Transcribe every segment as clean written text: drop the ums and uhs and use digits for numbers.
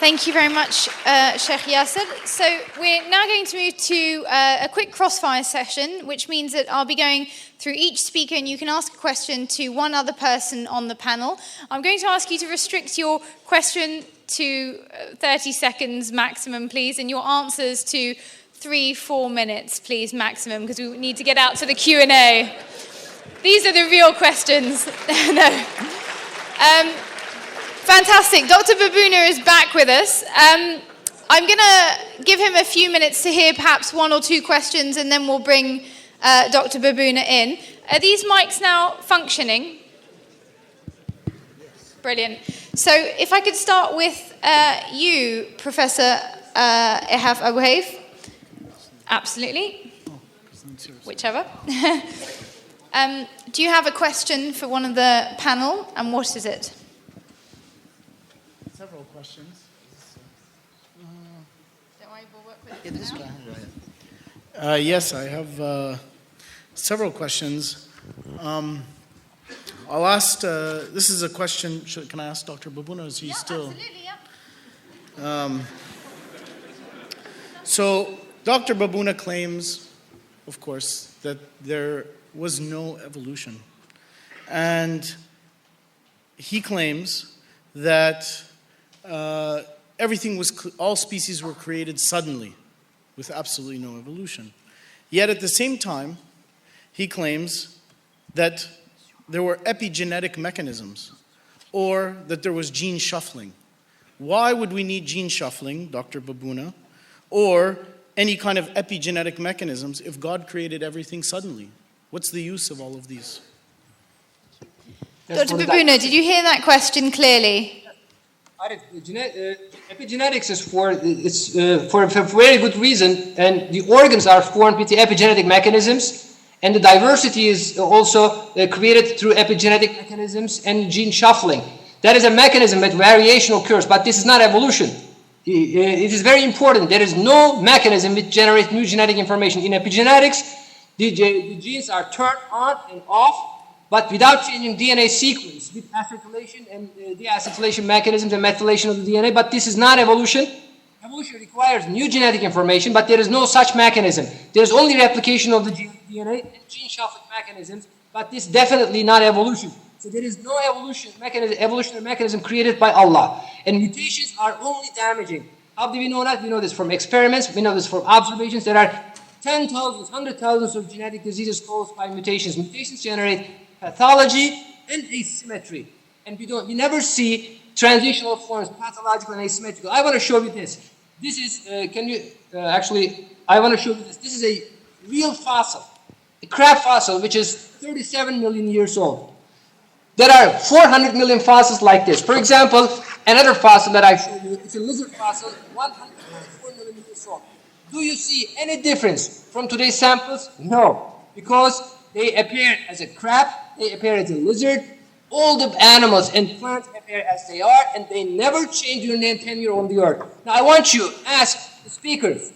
Thank you very much, Sheikh Yasser. So we're now going to move to a quick crossfire session, which means that I'll be going through each speaker and you can ask a question to one other person on the panel. I'm going to ask you to restrict your question to 30 seconds maximum, please, and your answers to 3-4 minutes, please, maximum, because we need to get out to the Q&A. These are the real questions. No. Fantastic. Dr. Babuna is back with us. I'm going to give him a few minutes to hear perhaps one or two questions, and then we'll bring Dr. Babuna in. Are these mics now functioning? Brilliant. So if I could start with you, Professor Ehaf Abu Haif. Absolutely. Whichever. Do you have a question for one of the panel, and what is it? Several questions. Yes, I have several questions. I'll ask, this is a question, can I ask Dr. Babuna, is he still? Absolutely, yeah. So, Dr. Babuna claims, of course, that there was no evolution. And he claims that all species were created suddenly, with absolutely no evolution. Yet at the same time, he claims that there were epigenetic mechanisms, or that there was gene shuffling. Why would we need gene shuffling, Dr. Babuna, or any kind of epigenetic mechanisms if God created everything suddenly? What's the use of all of these? Dr. Babuna, did you hear that question clearly? Epigenetics is for a very good reason, and the organs are formed with the epigenetic mechanisms, and the diversity is also created through epigenetic mechanisms and gene shuffling. That is a mechanism that variation occurs, but this is not evolution. It is very important. There is no mechanism which generates new genetic information. In epigenetics, the genes are turned on and off, but without changing DNA sequence, with acetylation and deacetylation mechanisms and methylation of the DNA. But this is not evolution. Evolution requires new genetic information, but there is no such mechanism. There is only replication of the DNA and gene shuffling mechanisms, but this is definitely not evolution. So there is no evolutionary mechanism created by Allah. And mutations are only damaging. How do we know that? We know this from experiments. We know this from observations. There are 10,000s, 100,000s of genetic diseases caused by mutations. Mutations generate pathology and asymmetry. And we never see transitional forms, pathological and asymmetrical. I want to show you this. This is, I want to show you this. This is a real fossil, a crab fossil, which is 37 million years old. There are 400 million fossils like this. For example, another fossil that I showed you, it's a lizard fossil, 124 million years old. Do you see any difference from today's samples? No, because they appear as a crab, they appear as a lizard. All the animals and plants appear as they are, and they never change during their tenure on the earth. Now I want you to ask the speakers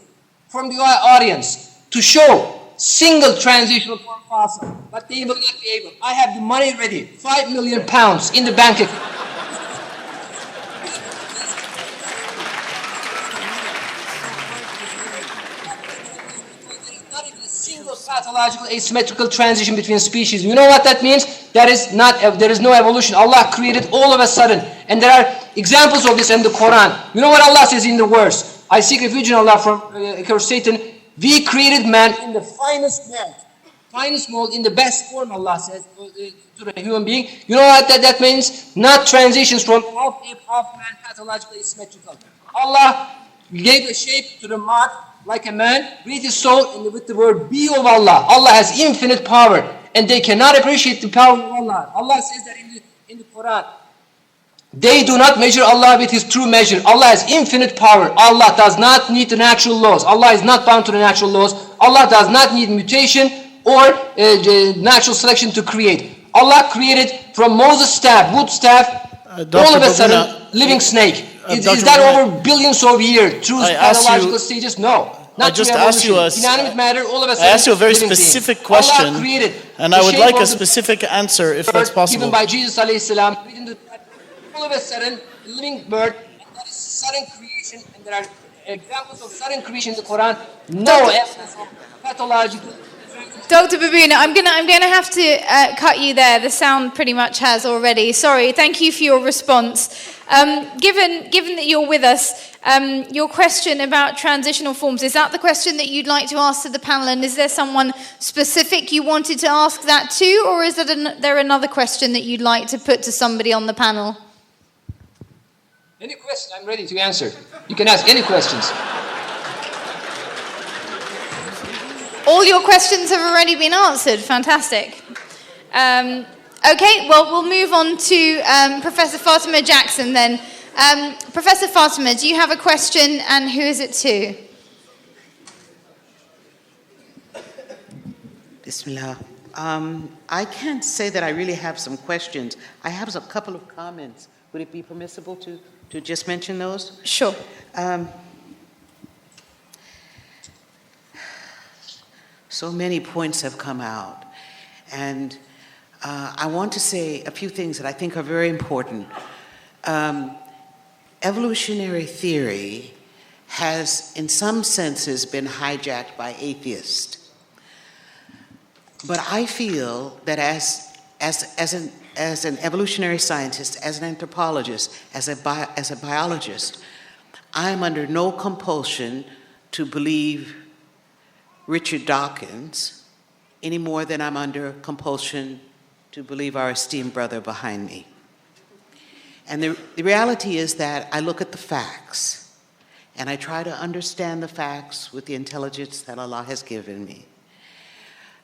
from the audience to show single transitional form fossil, but they will not be able. I have the money ready, 5 million pounds in the bank account. Pathological asymmetrical transition between species. You know what that means? There is no evolution. Allah created all of a sudden. And there are examples of this in the Quran. You know what Allah says in the verse? I seek refuge in Allah from Satan. We created man in the finest mold. Finest mold in the best form, Allah says to the human being. You know what that means? Not transitions from half ape, half man, pathologically asymmetrical. Allah gave a shape to the mud like a man, breathed his soul, and with the word be of Allah. Allah has infinite power, and they cannot appreciate the power of Allah. Allah says that in the Quran. They do not measure Allah with his true measure. Allah has infinite power. Allah does not need the natural laws. Allah is not bound to the natural laws. Allah does not need mutation or natural selection to create. Allah created from Moses' staff, wood staff, all of a sudden, living snake. Is that over billions of years through pathological stages? No. I just asked you inanimate matter, all of a sudden, I asked you a very specific question, and I would like a specific answer if that's possible. Given by Jesus alayhi salam, all of a sudden, living bird, and that is sudden creation, and there are examples of sudden creation in the Quran. No evidence of pathological. Dr. Babuna, I'm gonna have to cut you there. The sound pretty much has already. Sorry. Thank you for your response. Given that you're with us, your question about transitional forms, is that the question that you'd like to ask to the panel? And is there someone specific you wanted to ask that to, or is there another question that you'd like to put to somebody on the panel? Any question, I'm ready to answer. You can ask any questions. All your questions have already been answered. Fantastic. Okay, well, we'll move on to Professor Fatima Jackson then. Professor Fatima, do you have a question, and who is it to? Bismillah. I can't say that I really have some questions. I have a couple of comments. Would it be permissible to just mention those? Sure. So many points have come out, and I want to say a few things that I think are very important. Evolutionary theory has, in some senses, been hijacked by atheists. But I feel that as an evolutionary scientist, as an anthropologist, as a biologist, I am under no compulsion to believe Richard Dawkins any more than I'm under compulsion to believe our esteemed brother behind me. And the reality is that I look at the facts, and I try to understand the facts with the intelligence that Allah has given me.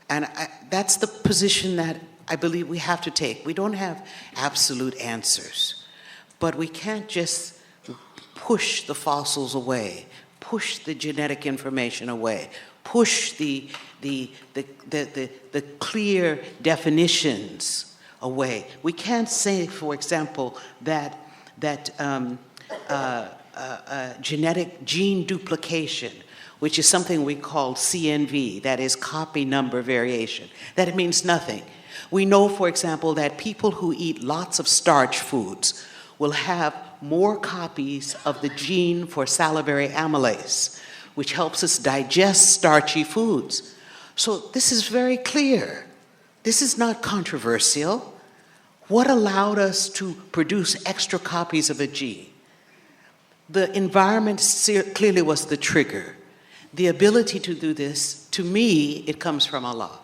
And that's the position that I believe we have to take. We don't have absolute answers, but we can't just push the fossils away, push the genetic information away, push the clear definitions away. We can't say, for example, that genetic gene duplication, which is something we call CNV, that is copy number variation, that it means nothing. We know, for example, that people who eat lots of starch foods will have more copies of the gene for salivary amylase, which helps us digest starchy foods. So this is very clear. This is not controversial. What allowed us to produce extra copies of a gene? The environment clearly was the trigger. The ability to do this, to me, it comes from Allah.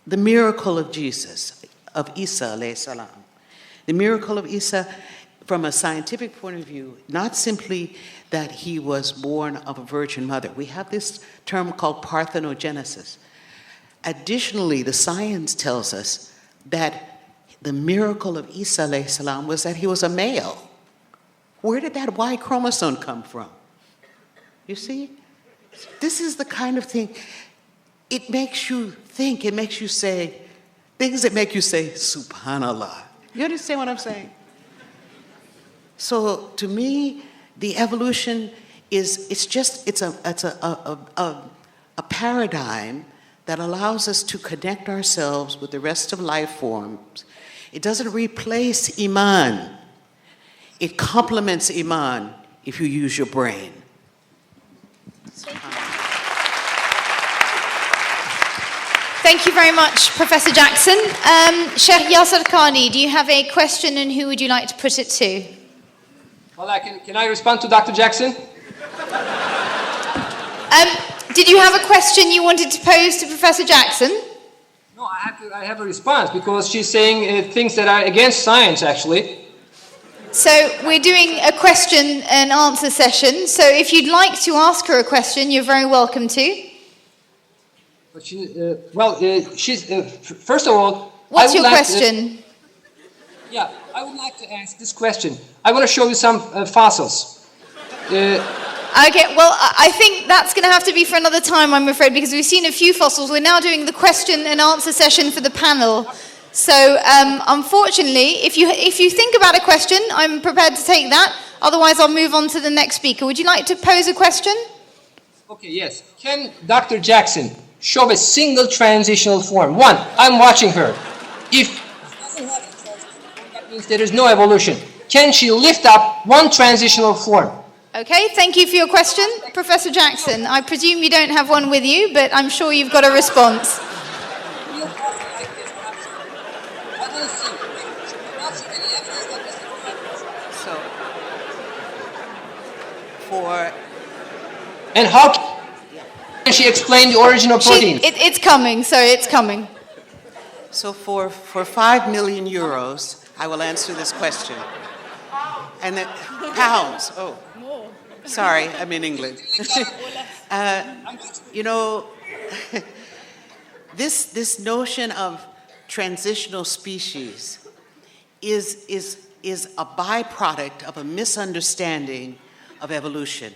The miracle of Jesus, of Isa alayhi salam. The miracle of Isa, from a scientific point of view, not simply that he was born of a virgin mother. We have this term called parthenogenesis. Additionally, the science tells us that the miracle of Isa alayhi salam was that he was a male. Where did that Y chromosome come from? You see? This is the kind of thing, it makes you think, it makes you say, things that make you say, subhanallah. You understand what I'm saying? So to me, the evolution is, it's a paradigm that allows us to connect ourselves with the rest of life forms. It doesn't replace Iman. It complements Iman if you use your brain. Thank you very much, Professor Jackson. Sheikh Yasser Khani, do you have a question, and who would you like to put it to? Well, can I respond to Dr. Jackson? Did you have a question you wanted to pose to Professor Jackson? No, I have a response because she's saying things that are against science, actually. So we're doing a question and answer session. So if you'd like to ask her a question, you're very welcome to. But she's first of all. What's your question? I would like to ask this question. I want to show you some fossils. Okay, well, I think that's going to have to be for another time, I'm afraid, because we've seen a few fossils. We're now doing the question and answer session for the panel. So, unfortunately, if you think about a question, I'm prepared to take that. Otherwise, I'll move on to the next speaker. Would you like to pose a question? Okay, yes. Can Dr. Jackson show a single transitional form? One, I'm watching her. If it doesn't have a transitional form, that means there is no evolution. can she lift up one transitional form? Okay, thank you for your question. Professor Jackson, I presume you don't have one with you, but I'm sure you've got a response. So, for And how can she explain the origin of proteins? It's coming, so it's coming. So for 5 million euros, I will answer this question. And the pounds. Oh, sorry, I'm in England. You know, this notion of transitional species is a byproduct of a misunderstanding of evolution.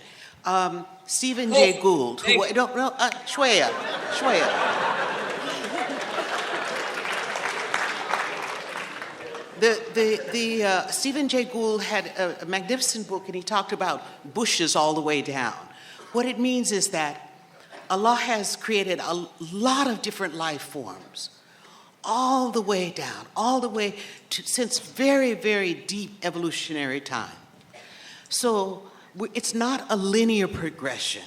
Stephen Jay Gould, Shweya. Stephen Jay Gould had a magnificent book, and he talked about bushes all the way down. What it means is that Allah has created a lot of different life forms, all the way down, all the way to since very, very deep evolutionary time. So it's not a linear progression.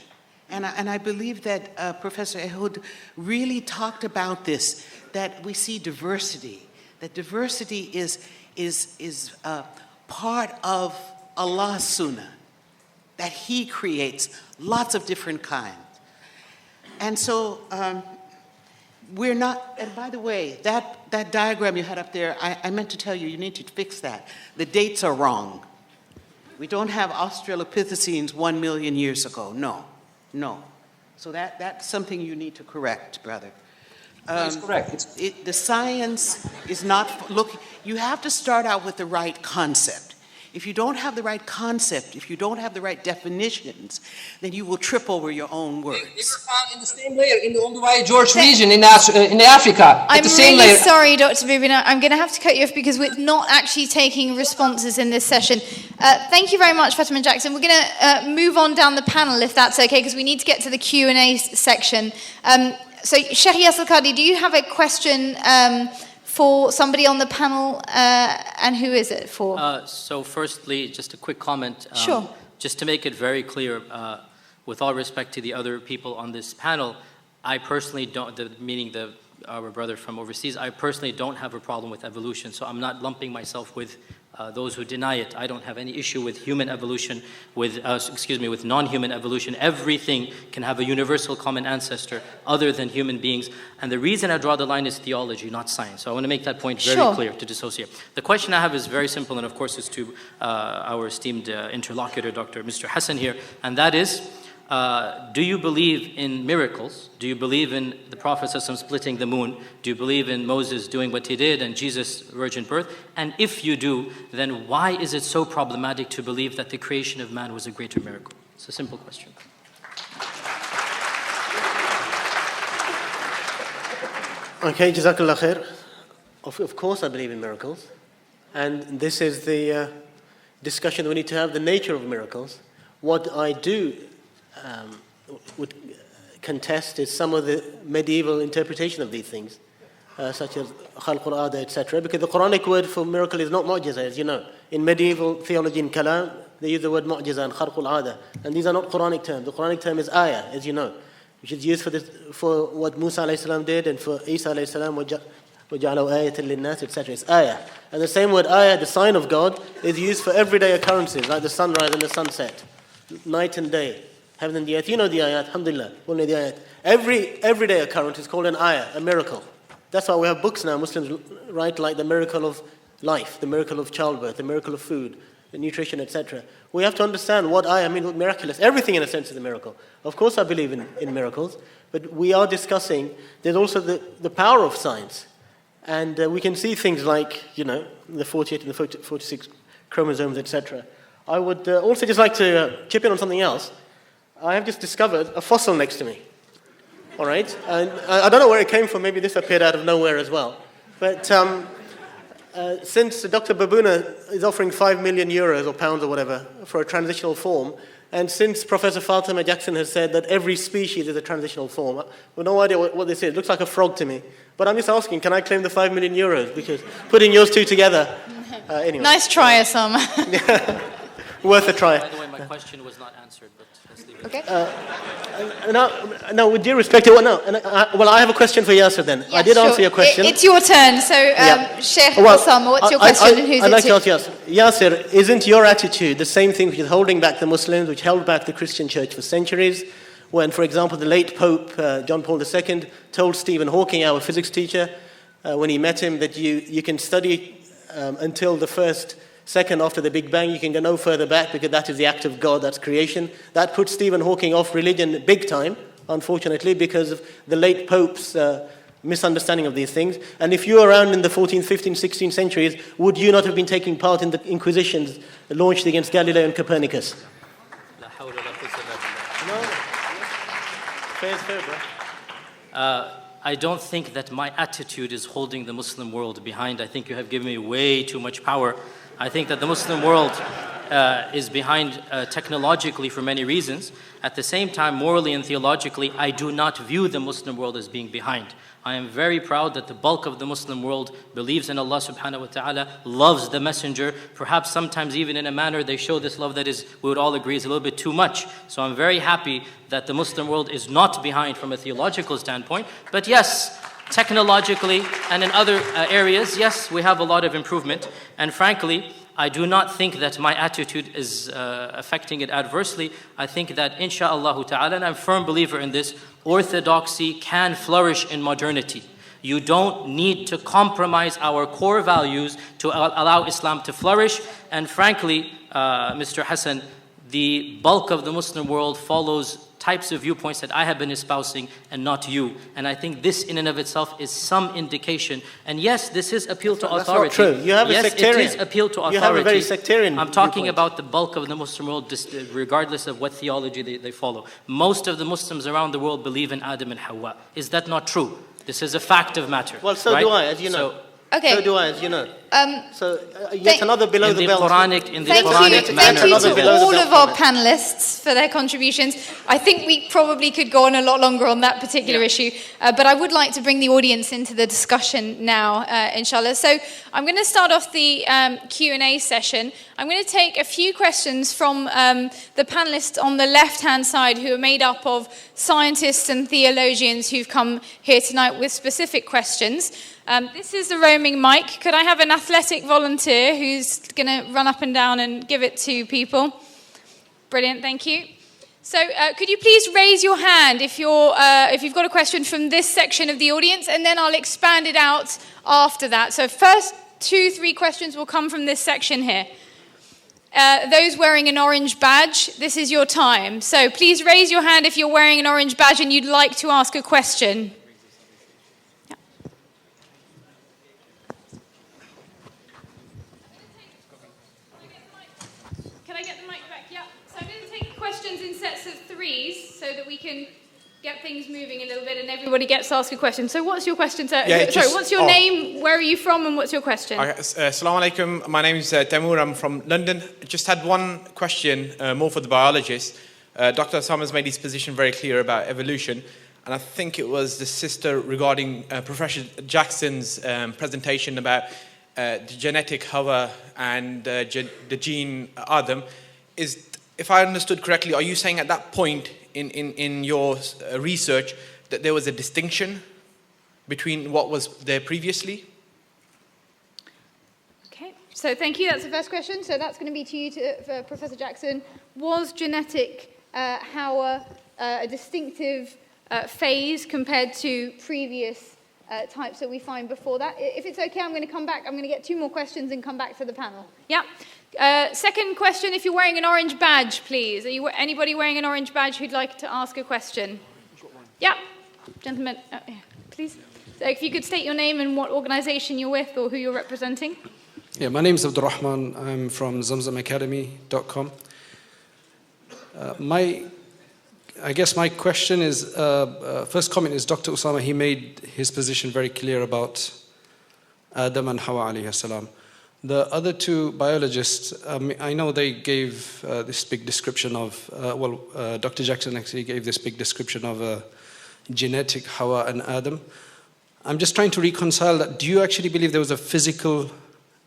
And I believe that Professor Ehud really talked about this, that we see diversity, that diversity is part of Allah's sunnah, that He creates lots of different kinds. And so we're not, and by the way, that diagram you had up there, I meant to tell you, you need to fix that. The dates are wrong. We don't have Australopithecines 1 million years ago. No. So that's something you need to correct, brother. That's correct. The science is not looking. You have to start out with the right concept. If you don't have the right concept, if you don't have the right definitions, then you will trip over your own words. They were found in the same layer in the Olduvai George region in Africa. I'm the same really layer. sorry, Dr. Bubina. I'm going to have to cut you off because we're not actually taking responses in this session. Thank you very much, Fatima Jackson. We're going to move on down the panel, if that's okay, because we need to get to the Q&A section. So, Sheikh Yasser Qadi, do you have a question for somebody on the panel, and who is it for? So firstly, just a quick comment. Sure. Just to make it very clear, with all respect to the other people on this panel, I personally don't, meaning our brother from overseas, I personally don't have a problem with evolution, so I'm not lumping myself with those who deny it. I don't have any issue with human evolution, with non-human evolution. Everything can have a universal common ancestor other than human beings. And the reason I draw the line is theology, not science. So I want to make that point very clear to dissociate. The question I have is very simple, and of course is to our esteemed interlocutor, Mr. Hassan here, and that is, do you believe in miracles? Do you believe in the Prophet splitting the moon? Do you believe in Moses doing what he did and Jesus' virgin birth? And if you do, then why is it so problematic to believe that the creation of man was a greater miracle? It's a simple question. Okay, Jazakallah khair. Of course I believe in miracles. And this is the discussion we need to have, the nature of miracles. What I do would contest is some of the medieval interpretation of these things, such as khalqul ada, etc. Because the Quranic word for miracle is not mu'jiza, as you know. In medieval theology and kalam, they use the word mu'jiza and khalqul ada. And these are not Quranic terms. The Quranic term is ayah, as you know, which is used for what Musa alayhi salam did, and for Isa alayhi salam, وَجَعَلَوْا آيَةً لِلنَّاسِ, etc. It's ayah. And the same word ayah, the sign of God, is used for everyday occurrences, like the sunrise and the sunset, night and day, heaven and the earth. You know the ayat, alhamdulillah, all know the ayat. Every everyday occurrence is called an ayah, a miracle. That's why we have books now, Muslims write, like the miracle of life, the miracle of childbirth, the miracle of food, the nutrition, etc. We have to understand what ayah means, miraculous. Everything in a sense is a miracle. Of course I believe in miracles, but we are discussing, there's also the power of science. And we can see things like, the 48 and the 46 chromosomes, etc. I would also just like to chip in on something else. I have just discovered a fossil next to me. All right? And I don't know where it came from. Maybe this appeared out of nowhere as well. But since Dr. Babuna is offering 5 million euros or pounds or whatever for a transitional form, and since Professor Fatima Jackson has said that every species is a transitional form, I have no idea what this is. It looks like a frog to me. But I'm just asking, can I claim the 5 million euros? Because putting yours two together, Anyway. Nice try, Osama. Worth a try. By the way, my question was not answered, but let's leave it. Okay. No, with due respect, well, I have a question for Yasser then. Yeah, I did sure. answer your question. It's your turn. So, Sheikh Well, Osama, what's your question and who's I'd it like to? to ask Yasser, isn't your attitude the same thing which is holding back the Muslims, which held back the Christian church for centuries? When, for example, the late Pope John Paul II told Stephen Hawking, our physics teacher, when he met him, that you can study until the second after the Big Bang, you can go no further back because that is the act of God, that's creation. That put Stephen Hawking off religion big time, unfortunately, because of the late Pope's misunderstanding of these things. And if you were around in the 14th, 15th, 16th centuries, would you not have been taking part in the inquisitions launched against Galileo and Copernicus? No. Fair, bro. I don't think that my attitude is holding the Muslim world behind. I think you have given me way too much power. I think that the Muslim world is behind technologically for many reasons. At the same time, morally and theologically, I do not view the Muslim world as being behind. I am very proud that the bulk of the Muslim world believes in Allah subhanahu wa ta'ala, loves the messenger. Perhaps sometimes even in a manner they show this love that is, we would all agree, is a little bit too much. So I'm very happy that the Muslim world is not behind from a theological standpoint. But yes, technologically and in other areas, yes, we have a lot of improvement. And frankly, I do not think that my attitude is affecting it adversely. I think that insha'Allah ta'ala, and I'm a firm believer in this, orthodoxy can flourish in modernity. You don't need to compromise our core values to allow Islam to flourish. And frankly, Mr. Hassan, the bulk of the Muslim world follows types of viewpoints that I have been espousing and not you. And I think this in and of itself is some indication. And yes, this is appeal to authority. That's not true. You have a sectarian. Yes, it is appeal to authority. You have a very sectarian I'm talking viewpoint. about the bulk of the Muslim world, regardless of what theology they follow. Most of the Muslims around the world believe in Adam and Hawa. Is that not true? This is a fact of matter. Well, so right? do I, as you know. Okay. So do I, as you know. Yet another below in the the belt. Quranic, in the Thank Quranic you manner. to all of our panelists for their contributions. I think we probably could go on a lot longer on that particular issue, but I would like to bring the audience into the discussion now, inshallah. So I'm going to start off the Q&A session. I'm going to take a few questions from the panelists on the left-hand side who are made up of scientists and theologians who've come here tonight with specific questions. This is the roaming mic. Could I have an athletic volunteer who's going to run up and down and give it to people? Brilliant, thank you. So could you please raise your hand if you've got a question from this section of the audience, and then I'll expand it out after that. So first 2-3 questions will come from this section here. Those wearing an orange badge, this is your time. So please raise your hand if you're wearing an orange badge and you'd like to ask a question. Questions in sets of 3s so that we can get things moving a little bit and everybody gets to ask a question. So what's your question, sir? What's your name, where are you from, and what's your question? Assalamu alaikum. My name is Taimur. I'm from London. Just had one question, more for the biologist. Dr. Osama has made his position very clear about evolution, and I think it was the sister regarding Professor Jackson's presentation about the genetic Hawa and the gene Adam. If I understood correctly, are you saying at that point in your research that there was a distinction between what was there previously? Okay, so thank you. That's the first question. So that's going to be to you, for Professor Jackson. Was genetic Hawa a distinctive phase compared to previous types that we find before that? If it's okay, I'm going to come back. I'm going to get 2 more questions and come back to the panel. Yeah. Second question, if you're wearing an orange badge, please. Anybody wearing an orange badge who'd like to ask a question? Yeah, gentlemen, please. So if you could state your name and what organization you're with or who you're representing. Yeah, my name is Abdul Rahman. I'm from zamzamacademy.com. I guess my question is, first comment is Dr. Osama, he made his position very clear about Adam and Hawa alayhi salam. The other 2 biologists, I know they gave this big description of, Dr. Jackson actually gave this big description of genetic Hawa and Adam. I'm just trying to reconcile that. Do you actually believe there was a physical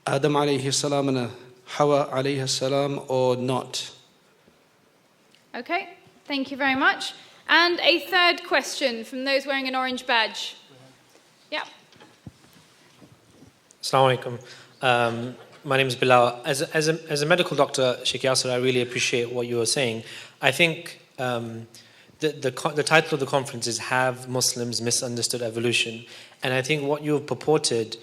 Adam alayhi salam and Hawa alayhi salam or not? Okay, thank you very much. And a third question from those wearing an orange badge. Yeah. Assalamu alaikum. My name is Bilal. As a medical doctor, Sheikh Yasser, I really appreciate what you were saying. I think the title of the conference is Have Muslims Misunderstood Evolution? And I think what you have purported,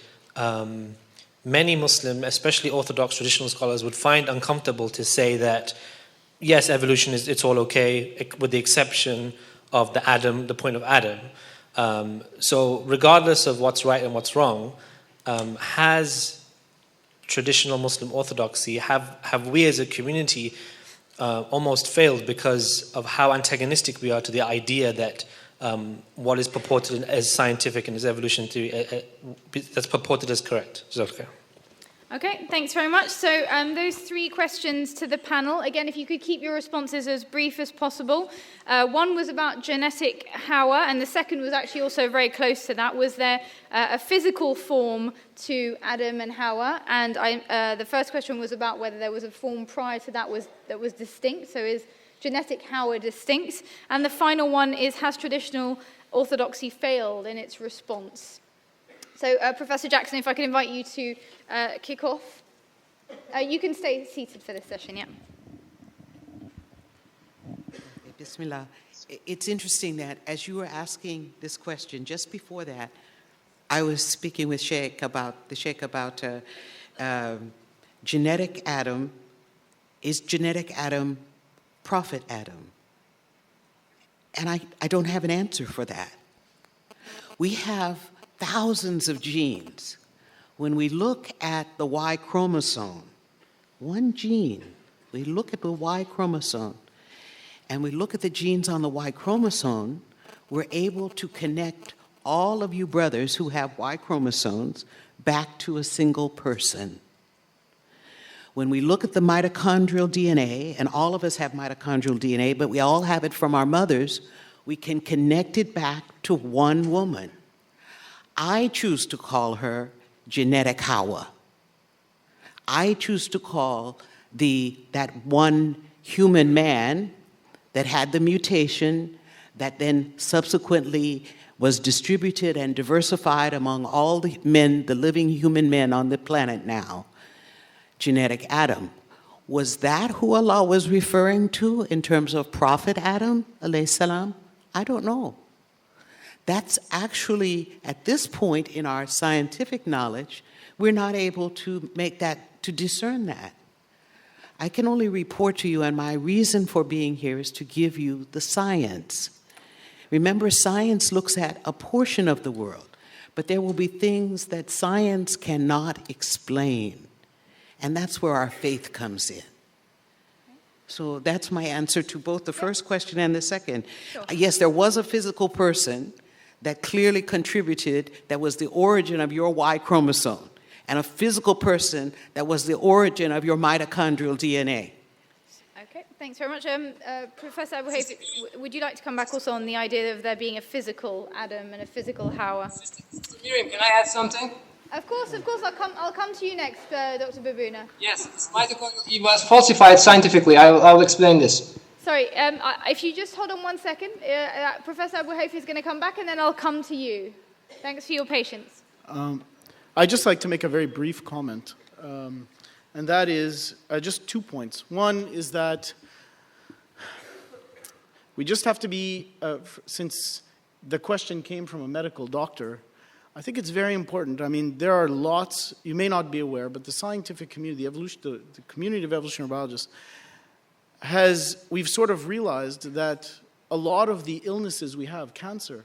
many Muslim, especially Orthodox traditional scholars, would find uncomfortable to say that, yes, evolution it's all okay, with the exception of the point of Adam. So regardless of what's right and what's wrong, has traditional Muslim orthodoxy, have we as a community almost failed because of how antagonistic we are to the idea that what is purported as scientific and as evolution theory, that's purported as correct? Okay, thanks very much. So those three questions to the panel. Again, if you could keep your responses as brief as possible. One was about genetic Hawa, and the second was actually also very close to that. Was there a physical form to Adam and Hawa? And the first question was about whether there was a form prior to that that was distinct. So is genetic Hawa distinct? And the final one is, has traditional orthodoxy failed in its response? So, Professor Jackson, if I could invite you to kick off. You can stay seated for this session, yeah. Bismillah. It's interesting that as you were asking this question, just before that, I was speaking with Sheikh about genetic Adam. Is genetic Adam Prophet Adam? And I don't have an answer for that. We have thousands of genes. When we look at the Y chromosome, one gene, we look at the Y chromosome, and we look at the genes on the Y chromosome, we're able to connect all of you brothers who have Y chromosomes back to a single person. When we look at the mitochondrial DNA, and all of us have mitochondrial DNA, but we all have it from our mothers, we can connect it back to one woman. I choose to call her genetic Hawa. I choose to call that one human man that had the mutation that then subsequently was distributed and diversified among all the men, the living human men on the planet now, genetic Adam. Was that who Allah was referring to in terms of Prophet Adam, alayhi salam? I don't know. That's actually, at this point in our scientific knowledge, we're not able to discern that. I can only report to you, and my reason for being here is to give you the science. Remember, science looks at a portion of the world, but there will be things that science cannot explain, and that's where our faith comes in. So that's my answer to both the first question and the second. Sure. Yes, there was a physical person that clearly contributed, that was the origin of your Y chromosome, and a physical person that was the origin of your mitochondrial DNA. Okay, thanks very much. Professor Abu Hayf, would you like to come back also on the idea of there being a physical Adam and a physical Hawa? Miriam, can I add something? Of course. I'll come to you next, Dr. Babuna. Yes, this mitochondrial was falsified scientifically. I'll explain this. Sorry, if you just hold on 1 second, Professor Abu Hayf is going to come back, and then I'll come to you. Thanks for your patience. I'd just like to make a very brief comment, and that is just 2 points. One is that we just have to be, since the question came from a medical doctor, I think it's very important. I mean, there are lots, you may not be aware, but the scientific community, the community of evolutionary biologists, we've sort of realized that a lot of the illnesses we have, cancer,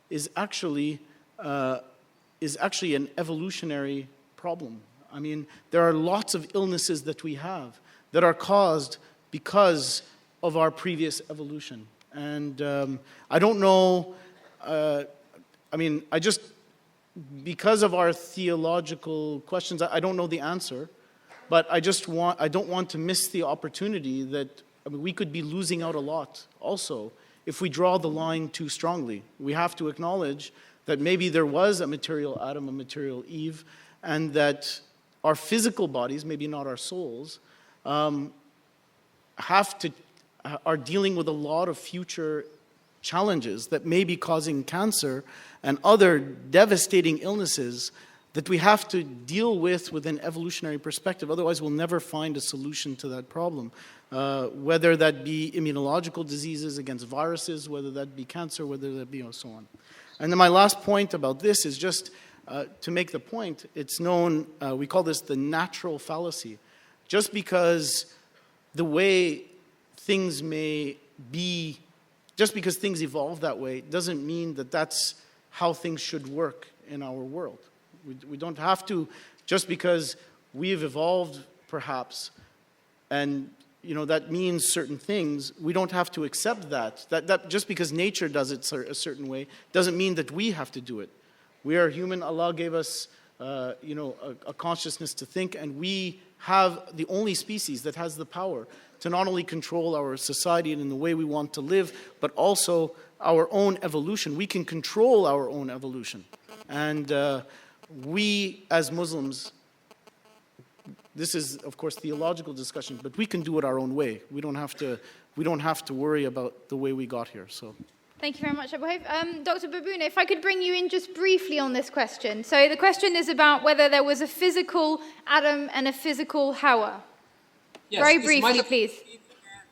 is actually an evolutionary problem. I mean, there are lots of illnesses that we have that are caused because of our previous evolution. And I don't know, because of our theological questions, I don't know the answer. But I don't want to miss the opportunity that we could be losing out a lot also if we draw the line too strongly. We have to acknowledge that maybe there was a material Adam, a material Eve, and that our physical bodies, maybe not our souls, are dealing with a lot of future challenges that may be causing cancer and other devastating illnesses that we have to deal with an evolutionary perspective. Otherwise, we'll never find a solution to that problem. Whether that be immunological diseases against viruses, whether that be cancer, whether that be so on. And then my last point about this is just to make the point, it's known, we call this the natural fallacy. Just because the way things may be, just because things evolve that way, doesn't mean that that's how things should work in our world. We don't have to, just because we've evolved perhaps, and that means certain things, we don't have to accept that. That just because nature does it a certain way, doesn't mean that we have to do it. We are human. Allah gave us, a consciousness to think, and we have the only species that has the power to not only control our society and in the way we want to live, but also our own evolution. We can control our own evolution. And we, as Muslims, this is, of course, theological discussion, but we can do it our own way. We don't have to worry about the way we got here. So. Thank you very much, Abu Haif. Dr. Babouna, if I could bring you in just briefly on this question. So the question is about whether there was a physical Adam and a physical Hawa. Yes, very briefly, please.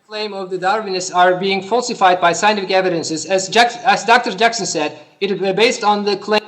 Claim of the Darwinists are being falsified by scientific evidences. As Dr. Jackson said, it is based on the claim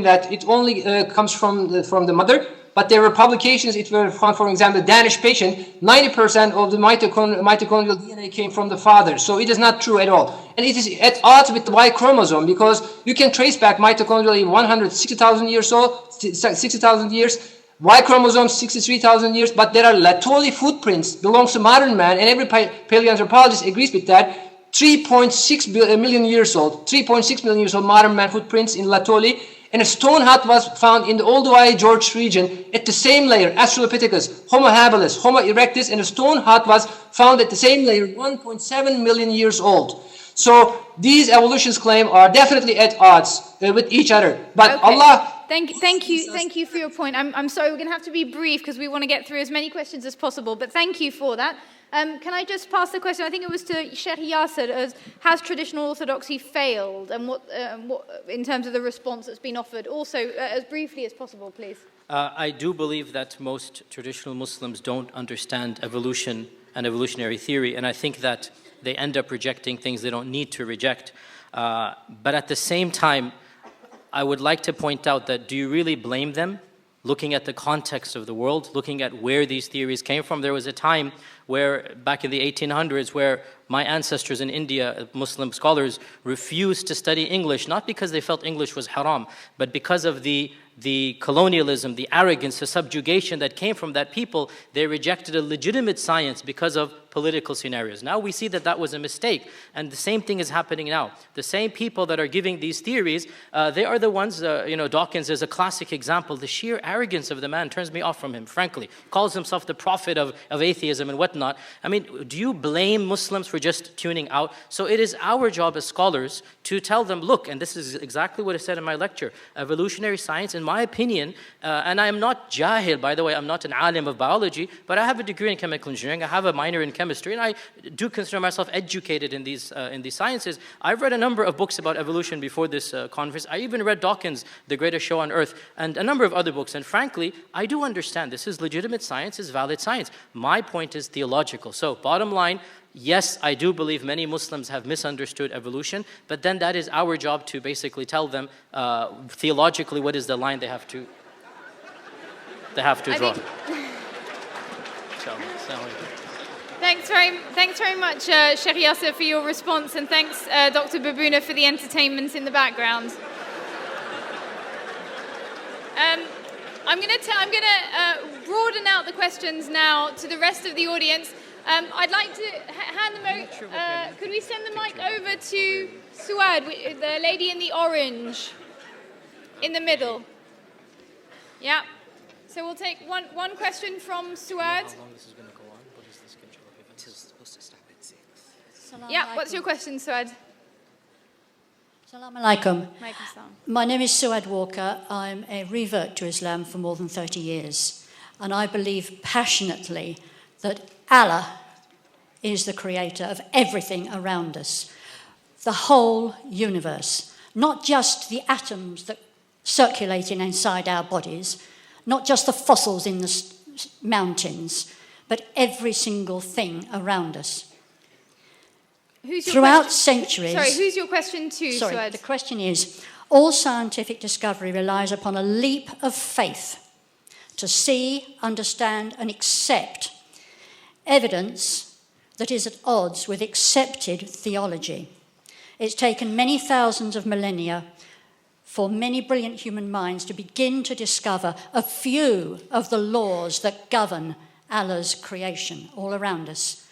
that it only comes from the mother, but there were publications, it were found, for example, the Danish patient, 90% of the mitochondrial DNA came from the father. So it is not true at all. And it is at odds with the Y chromosome, because you can trace back mitochondrially 160,000 years old, 60,000 years, Y chromosome 63,000 years, but there are Latoli footprints, belongs to modern man, and every paleoanthropologist agrees with that, 3.6 million years old, 3.6 million years old modern man footprints in Latoli, and a stone hut was found in the Olduvai Gorge region at the same layer, Australopithecus, Homo habilis, Homo erectus, and a stone hut was found at the same layer, 1.7 million years old. So these evolutions claim are definitely at odds with each other. But okay. Allah... Thank you for your point. I'm sorry, we're going to have to be brief because we want to get through as many questions as possible, but thank you for that. Can I just pass the question, I think it was to Sheikh Yasser, as has traditional orthodoxy failed, and what in terms of the response that's been offered? Also, as briefly as possible, please. I do believe that most traditional Muslims don't understand evolution and evolutionary theory, and I think that they end up rejecting things they don't need to reject. But at the same time, I would like to point out that, do you really blame them? Looking at the context of the world, looking at where these theories came from. There was a time where, back in the 1800s, where my ancestors in India, Muslim scholars, refused to study English, not because they felt English was haram, but because of the colonialism, the arrogance, the subjugation that came from that people. They rejected a legitimate science because of political scenarios. Now we see that that was a mistake, and the same thing is happening now. The same people that are giving these theories, they are the ones, Dawkins is a classic example. The sheer arrogance of the man turns me off from him, frankly. Calls himself the prophet of atheism and whatnot. I mean, do you blame Muslims for just tuning out? So it is our job as scholars to tell them, look, and this is exactly what I said in my lecture, evolutionary science, in my opinion, and I am not jahil, by the way, I'm not an alim of biology, but I have a degree in chemical engineering, I have a minor in chemistry, and I do consider myself educated in these sciences. I've read a number of books about evolution before this conference. I even read Dawkins' The Greatest Show on Earth, and a number of other books, and frankly, I do understand this is legitimate science, is valid science. My point is theological. So, bottom line, yes, I do believe many Muslims have misunderstood evolution, but then that is our job to basically tell them theologically what is the line they have to draw. Thanks very much, Sheikh Yasser, for your response, and thanks, Dr. Babouna, for the entertainment in the background. I'm going to broaden out the questions now to the rest of the audience. I'd like to hand them over. Could we send the mic over to Suad, the lady in the orange, in the middle? Yeah. So we'll take one question from Suad. How long this is going to go on? What is the schedule of events? It's supposed to stop at 6. Yeah. What's your question, Suad? Assalamu alaikum. Maikum salam. My name is Suad Walker. I'm a revert to Islam for more than 30 years. And I believe passionately that Allah is the creator of everything around us. The whole universe. Not just the atoms that circulate inside our bodies, not just the fossils in the mountains, but every single thing around us. Throughout centuries... Sorry, who's your question to, Sorry, Suad? the question is, all scientific discovery relies upon a leap of faith to see, understand and accept evidence that is at odds with accepted theology. It's taken many thousands of millennia for many brilliant human minds to begin to discover a few of the laws that govern Allah's creation all around us.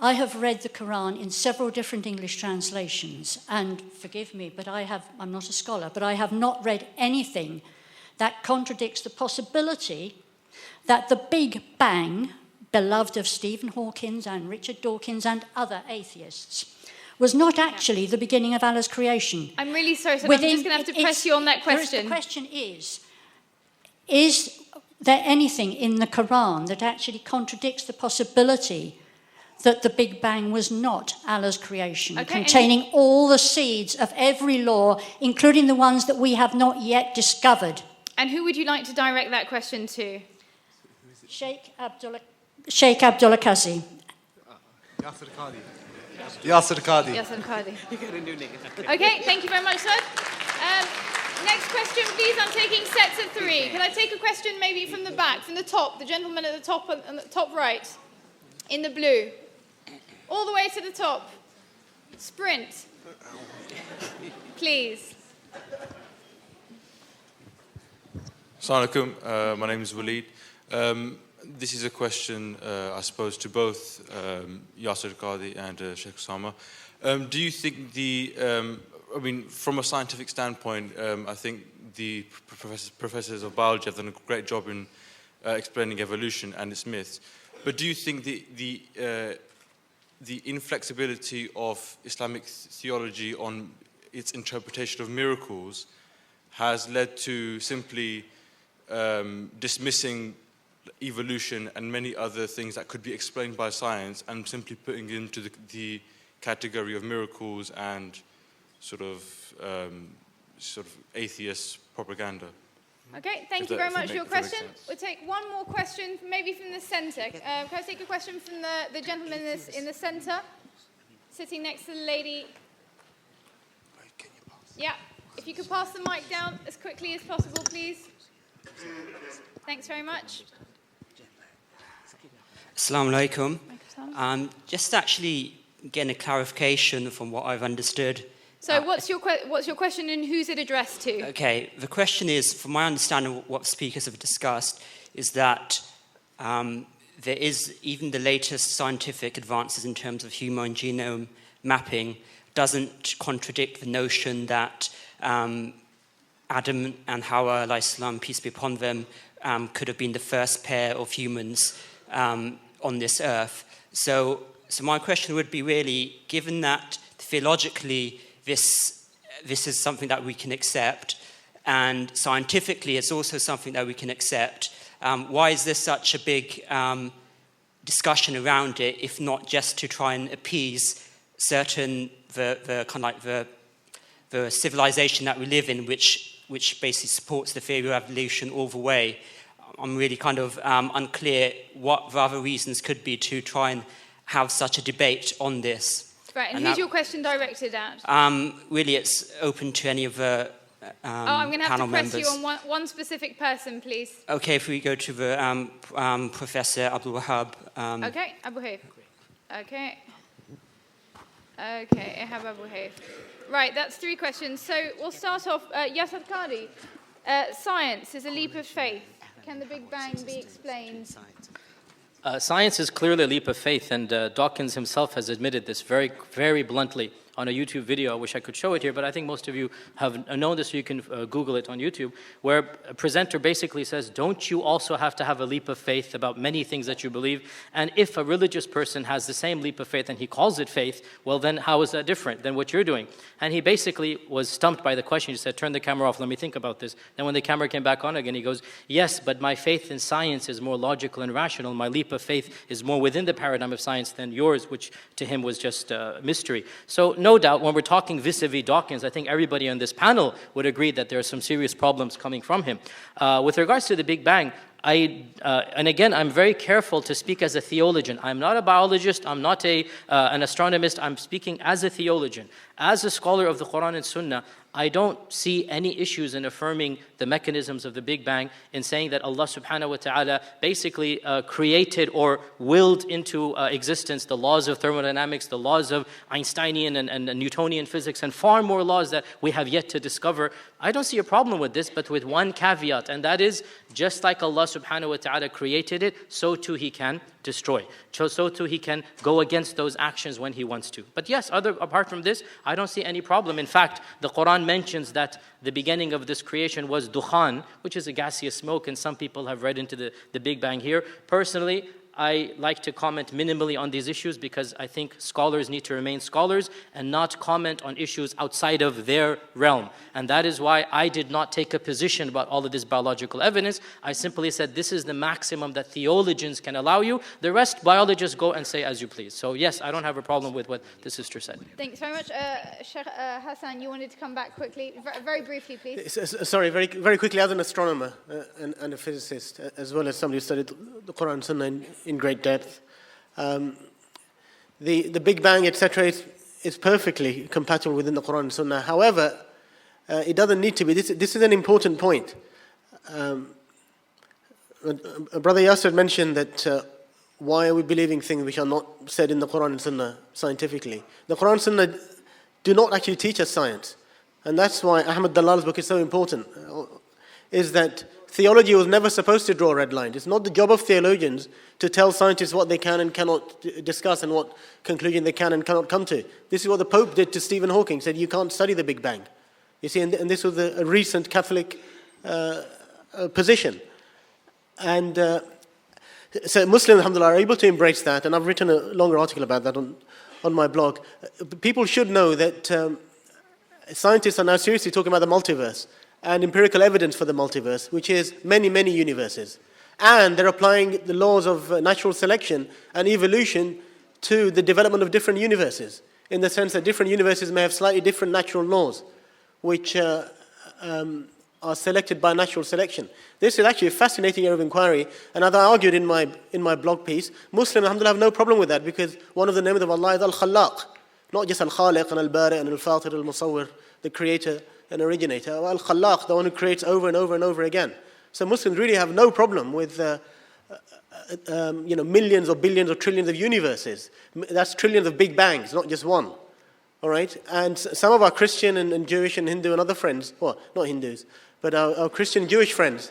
I have read the Quran in several different English translations, and forgive me, but I'm not a scholar, but I have not read anything that contradicts the possibility that the Big Bang, beloved of Stephen Hawking and Richard Dawkins and other atheists, was not actually the beginning of Allah's creation. I'm really sorry, Suad, I'm just going to have to press you on that question. The question is there anything in the Quran that actually contradicts the possibility that the Big Bang was not Allah's creation, containing all the seeds of every law, including the ones that we have not yet discovered? And who would you like to direct that question to? Sheikh Abdullah Kazi. Yasser Qadi. Yasser Qadi. Yasser Qadi. Okay, thank you very much, sir. Next question, please. I'm taking sets of 3. Can I take a question maybe from the back, from the top, the gentleman at the top right, in the blue? All the way to the top. Sprint. Please. Assalamu alaikum. My name is Waleed. This is a question, I suppose, to both Yasser Qadi and Sheikh Osama. Do you think from a scientific standpoint, I think the professors of biology have done a great job in explaining evolution and its myths. But do you think the inflexibility of Islamic theology on its interpretation of miracles has led to simply dismissing evolution and many other things that could be explained by science and simply putting it into the category of miracles and sort of atheist propaganda? Okay, thank you very much for your question. We'll take one more question, maybe from the centre. Can I take a question from the gentleman in the centre, sitting next to the lady? Yeah, if you could pass the mic down as quickly as possible, please. Thanks very much. Assalamu alaikum. Just actually getting a clarification from what I've understood. So what's your question and who's it addressed to? Okay, the question is, from my understanding of what speakers have discussed, is that there is even the latest scientific advances in terms of human genome mapping doesn't contradict the notion that Adam and Hawa, alayhi salam, peace be upon them, could have been the first pair of humans on this earth. So my question would be really, given that theologically this is something that we can accept, and scientifically it's also something that we can accept, why is there such a big discussion around it, if not just to try and appease certain the civilization that we live in, which basically supports the theory of evolution all the way? I'm really kind of unclear what the other reasons could be to try and have such a debate on this. Right, and who's your question directed at? Really, it's open to any of the I'm going to have to press members. you on one specific person, please. Okay, if we go to the Professor Abdul Wahab. Okay, Abu Haif. Okay, Ahab Abu Haif. Right, that's 3 questions. So we'll start off. Yasser Qadi, science is a leap of faith. Can the Big Bang be explained? Science is clearly a leap of faith, and Dawkins himself has admitted this very, very bluntly on a YouTube video. I wish I could show it here, but I think most of you have known this, so you can Google it on YouTube, where a presenter basically says, don't you also have to have a leap of faith about many things that you believe? And if a religious person has the same leap of faith and he calls it faith, well then how is that different than what you're doing? And he basically was stumped by the question. He said, turn the camera off, let me think about this. Then when the camera came back on again, he goes, yes, but my faith in science is more logical and rational. My leap of faith is more within the paradigm of science than yours, which to him was just mystery. So no doubt, when we're talking vis-a-vis Dawkins, I think everybody on this panel would agree that there are some serious problems coming from him. With regards to the Big Bang, and again, I'm very careful to speak as a theologian. I'm not a biologist, I'm not an astronomist, I'm speaking as a theologian. As a scholar of the Quran and Sunnah, I don't see any issues in affirming the mechanisms of the Big Bang, in saying that Allah subhanahu wa ta'ala basically created or willed into existence the laws of thermodynamics, the laws of Einsteinian and Newtonian physics, and far more laws that we have yet to discover. I don't see a problem with this, but with one caveat, and that is, just like Allah subhanahu wa ta'ala created it, so too He can destroy. So too He can go against those actions when He wants to. But yes, apart from this, I don't see any problem. In fact, the Quran mentions that the beginning of this creation was dukhan, which is a gaseous smoke, and some people have read into the Big Bang here. Personally, I like to comment minimally on these issues because I think scholars need to remain scholars and not comment on issues outside of their realm. And that is why I did not take a position about all of this biological evidence. I simply said this is the maximum that theologians can allow you. The rest, biologists go and say as you please. So yes, I don't have a problem with what the sister said. Thanks very much. Sheikh Hassan, you wanted to come back quickly. Very briefly, please. Sorry, very quickly, as an astronomer and a physicist, as well as somebody who studied the Quran and Sunnah in great depth, the Big Bang, etc., is perfectly compatible within the Quran and Sunnah. However, it doesn't need to be. This is an important point. Brother Yasser mentioned that why are we believing things which are not said in the Quran and Sunnah scientifically? The Quran and Sunnah do not actually teach us science. And that's why Ahmad Dalal's book is so important, is that theology was never supposed to draw red lines. It's not the job of theologians to tell scientists what they can and cannot discuss and what conclusion they can and cannot come to. This is what the Pope did to Stephen Hawking, said you can't study the Big Bang. You see, and this was a recent Catholic position. And so Muslims, alhamdulillah, are able to embrace that, and I've written a longer article about that on my blog. People should know that scientists are now seriously talking about the multiverse and empirical evidence for the multiverse, which is many, many universes. And they're applying the laws of natural selection and evolution to the development of different universes, in the sense that different universes may have slightly different natural laws, which are selected by natural selection. This is actually a fascinating area of inquiry, and as I argued in my blog piece, Muslims, alhamdulillah, have no problem with that, because one of the names of Allah is Al-Khallaq, not just Al-Khaliq and Al-Bari and Al-Fatir, Al-Musawwir, the creator and originator. Al-Khallaq, the one who creates over and over and over again. So Muslims really have no problem with millions or billions or trillions of universes. That's trillions of Big Bangs, not just one. All right? And some of our Christian and Jewish and Hindu and other friends, well, not Hindus, but our Christian Jewish friends,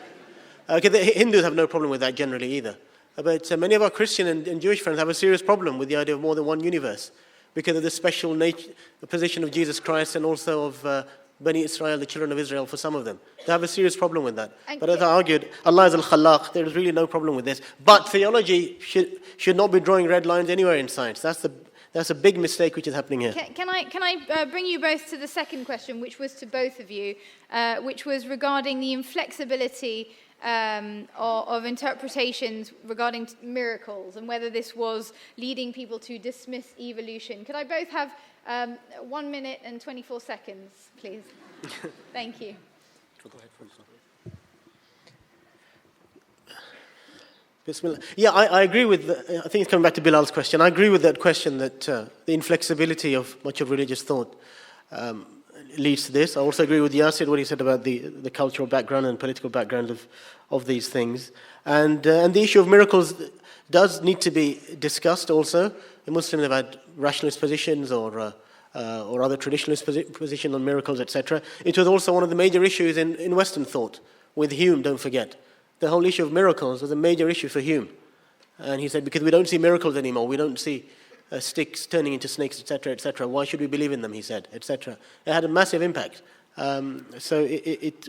the Hindus have no problem with that generally either. But many of our Christian and Jewish friends have a serious problem with the idea of more than one universe, because of the special position of Jesus Christ and also of Bani Israel, the children of Israel, for some of them. They have a serious problem with that. But as I argued, Allah is Al-Khallaq, there is really no problem with this. But theology should not be drawing red lines anywhere in science. That's a big mistake which is happening here. Can I bring you both to the second question, which was to both of you, which was regarding the inflexibility of interpretations regarding miracles and whether this was leading people to dismiss evolution. Could I both have 1 minute and 24 seconds, please? Thank you. Bismillah. Yeah, I agree with, I think it's coming back to Bilal's question. I agree with that question that the inflexibility of much of religious thought leads to this. I also agree with Yasir, what he said about the cultural background and political background of these things. And the issue of miracles does need to be discussed also. The Muslims have had rationalist positions or other traditionalist positions on miracles, etc. It was also one of the major issues in Western thought, with Hume, don't forget. The whole issue of miracles was a major issue for Hume. And he said, because we don't see miracles anymore, we don't see sticks turning into snakes, etc., etc. Why should we believe in them, he said, etc. It had a massive impact. So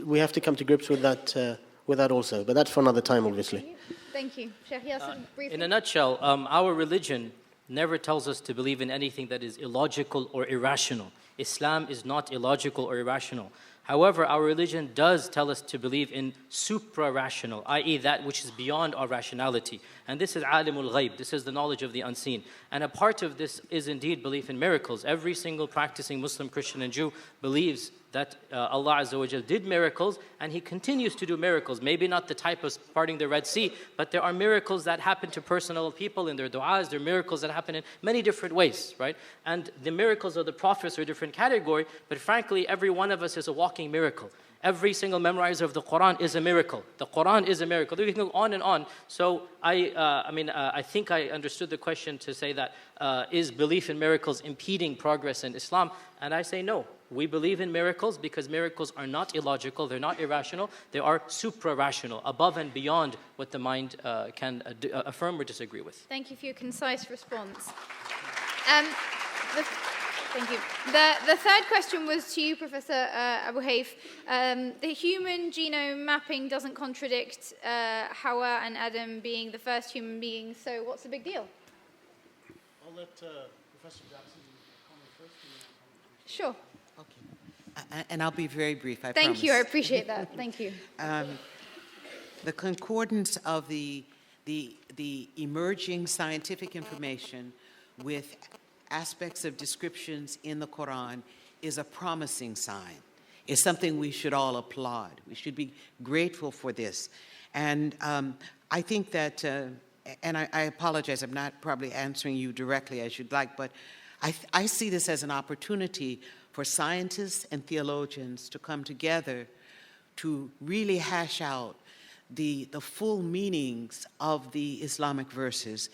we have to come to grips with that also. But that's for another time, obviously. Thank you. Sheikh Yasser, briefly. In a nutshell, our religion never tells us to believe in anything that is illogical or irrational. Islam is not illogical or irrational. However, our religion does tell us to believe in supra-rational, i.e. that which is beyond our rationality. And this is alimul ghaib, this is the knowledge of the unseen. And a part of this is indeed belief in miracles. Every single practicing Muslim, Christian and Jew believes that Allah Azza wa Jal did miracles and He continues to do miracles. Maybe not the type of parting the Red Sea, but there are miracles that happen to personal people in their du'as. There are miracles that happen in many different ways, right? And the miracles of the prophets are a different category, but frankly, every one of us is a walking miracle. Every single memorizer of the Quran is a miracle. The Quran is a miracle. We can go on and on. So I think I understood the question to say that is belief in miracles impeding progress in Islam? And I say no. We believe in miracles because miracles are not illogical, they're not irrational, they are supra-rational, above and beyond what the mind can affirm or disagree with. Thank you for your concise response. Thank you. The third question was to you, Professor Abu Hayf. The human genome mapping doesn't contradict Hawa and Adam being the first human beings, so what's the big deal? I'll let Professor Jackson comment first. Sure. And I'll be very brief, I promise. Thank you, I appreciate that. Thank you. The concordance of the emerging scientific information with aspects of descriptions in the Quran is a promising sign. It's something we should all applaud. We should be grateful for this. And I think that, and I apologize, I'm not probably answering you directly as you'd like, but I see this as an opportunity for scientists and theologians to come together to really hash out the full meanings of the Islamic verses,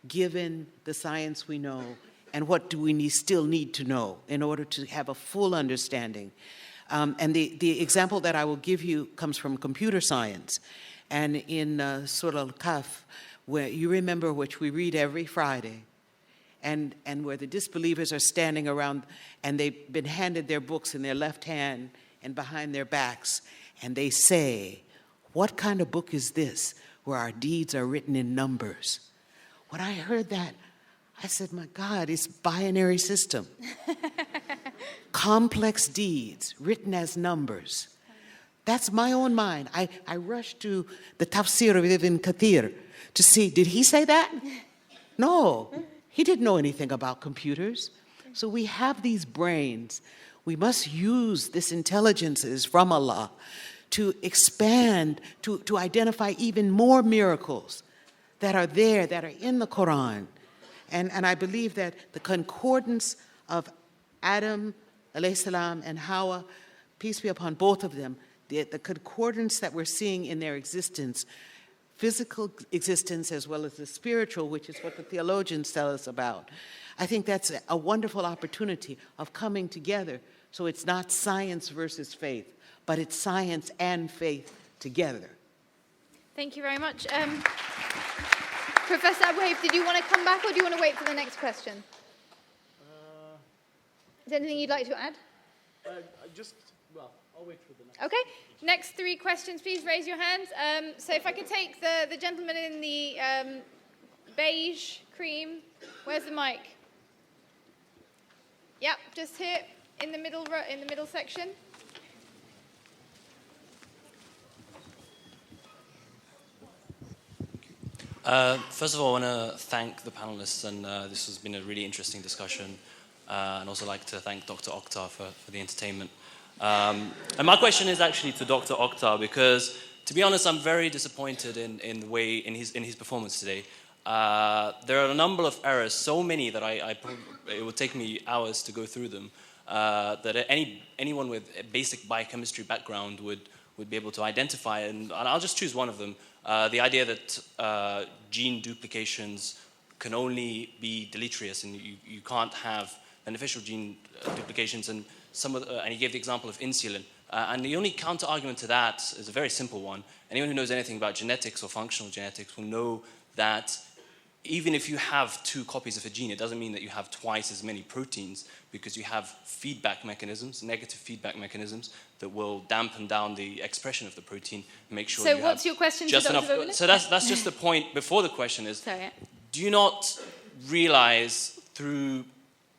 given the science we know, and what do we still need to know in order to have a full understanding. And the example that I will give you comes from computer science. And in Surah Al-Kahf, where you remember, which we read every Friday, and where the disbelievers are standing around and they've been handed their books in their left hand and behind their backs, and they say, what kind of book is this where our deeds are written in numbers? When I heard that, I said, my God, it's binary system. Complex deeds written as numbers. That's my own mind. I rushed to the tafsir of Ibn Kathir to see, did he say that? No. He didn't know anything about computers. So we have these brains. We must use this intelligences from Allah to expand, to identify even more miracles that are there, that are in the Quran. And I believe that the concordance of Adam, alayhi salam, and Hawa, peace be upon both of them, the concordance that we're seeing in their existence, physical existence as well as the spiritual, which is what the theologians tell us about. I think that's a wonderful opportunity of coming together. So it's not science versus faith, but it's science and faith together. Thank you very much. Professor Abu Hayf, did you want to come back or do you want to wait for the next question? Is there anything you'd like to add? I'll wait for the next. Okay, next three questions, please raise your hands. So if I could take the gentleman in the beige cream, where's the mic? Yep, just here in the middle section. First of all, I want to thank the panelists, and this has been a really interesting discussion, and also like to thank Dr. Okhtar for the entertainment. And my question is actually to Dr. Okhtar, because to be honest, I'm very disappointed in the way in his performance today. There are a number of errors, so many that it would take me hours to go through them, that anyone with a basic biochemistry background would be able to identify, and I'll just choose one of them. The idea that gene duplications can only be deleterious, and you can't have beneficial gene duplications, and he gave the example of insulin. And the only counter-argument to that is a very simple one. Anyone who knows anything about genetics or functional genetics will know that even if you have 2 copies of a gene, it doesn't mean that you have twice as many proteins, because you have feedback mechanisms, negative feedback mechanisms, that will dampen down the expression of the protein, make sure So you what's have your question to just Dr. enough. Bobula? So that's just the point before the question is, Sorry. do you not realize through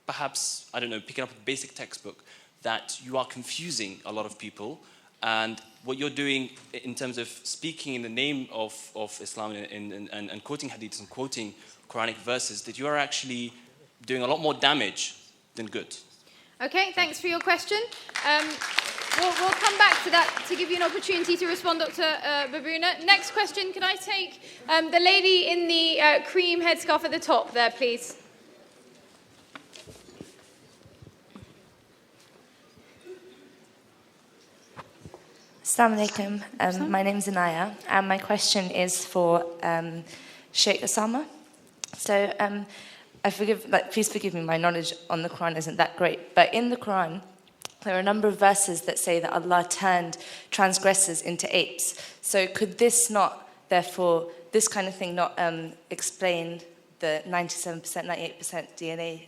perhaps, I don't know, picking up a basic textbook, that you are confusing a lot of people, and what you're doing in terms of speaking in the name of Islam and quoting hadiths and quoting Quranic verses, that you are actually doing a lot more damage than good? Okay, thanks for your question. We'll come back to that to give you an opportunity to respond, Dr. Babuna. Next question, can I take the lady in the cream headscarf at the top there, please? Assalamu alaikum. My name is Anaya, and my question is for Sheikh Osama. So, please forgive me, my knowledge on the Quran isn't that great, but in the Quran, there are a number of verses that say that Allah turned transgressors into apes. So could this not, therefore, this kind of thing not explain the 97%, 98% DNA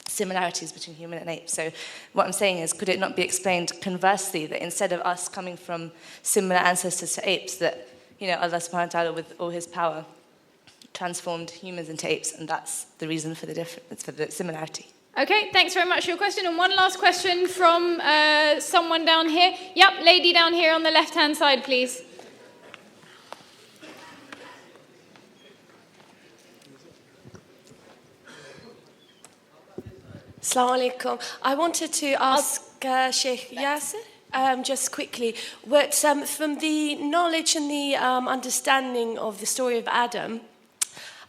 similarities between human and ape? So what I'm saying is, could it not be explained conversely, that instead of us coming from similar ancestors to apes, that, Allah subhanahu wa ta'ala with all his power transformed humans into apes, and that's the reason for the difference, for the similarity? Okay, thanks very much for your question. And one last question from someone down here. Yep, lady down here on the left-hand side, please. Assalamu alaikum. I wanted to ask Sheikh Yasser, just quickly, from the knowledge and the understanding of the story of Adam,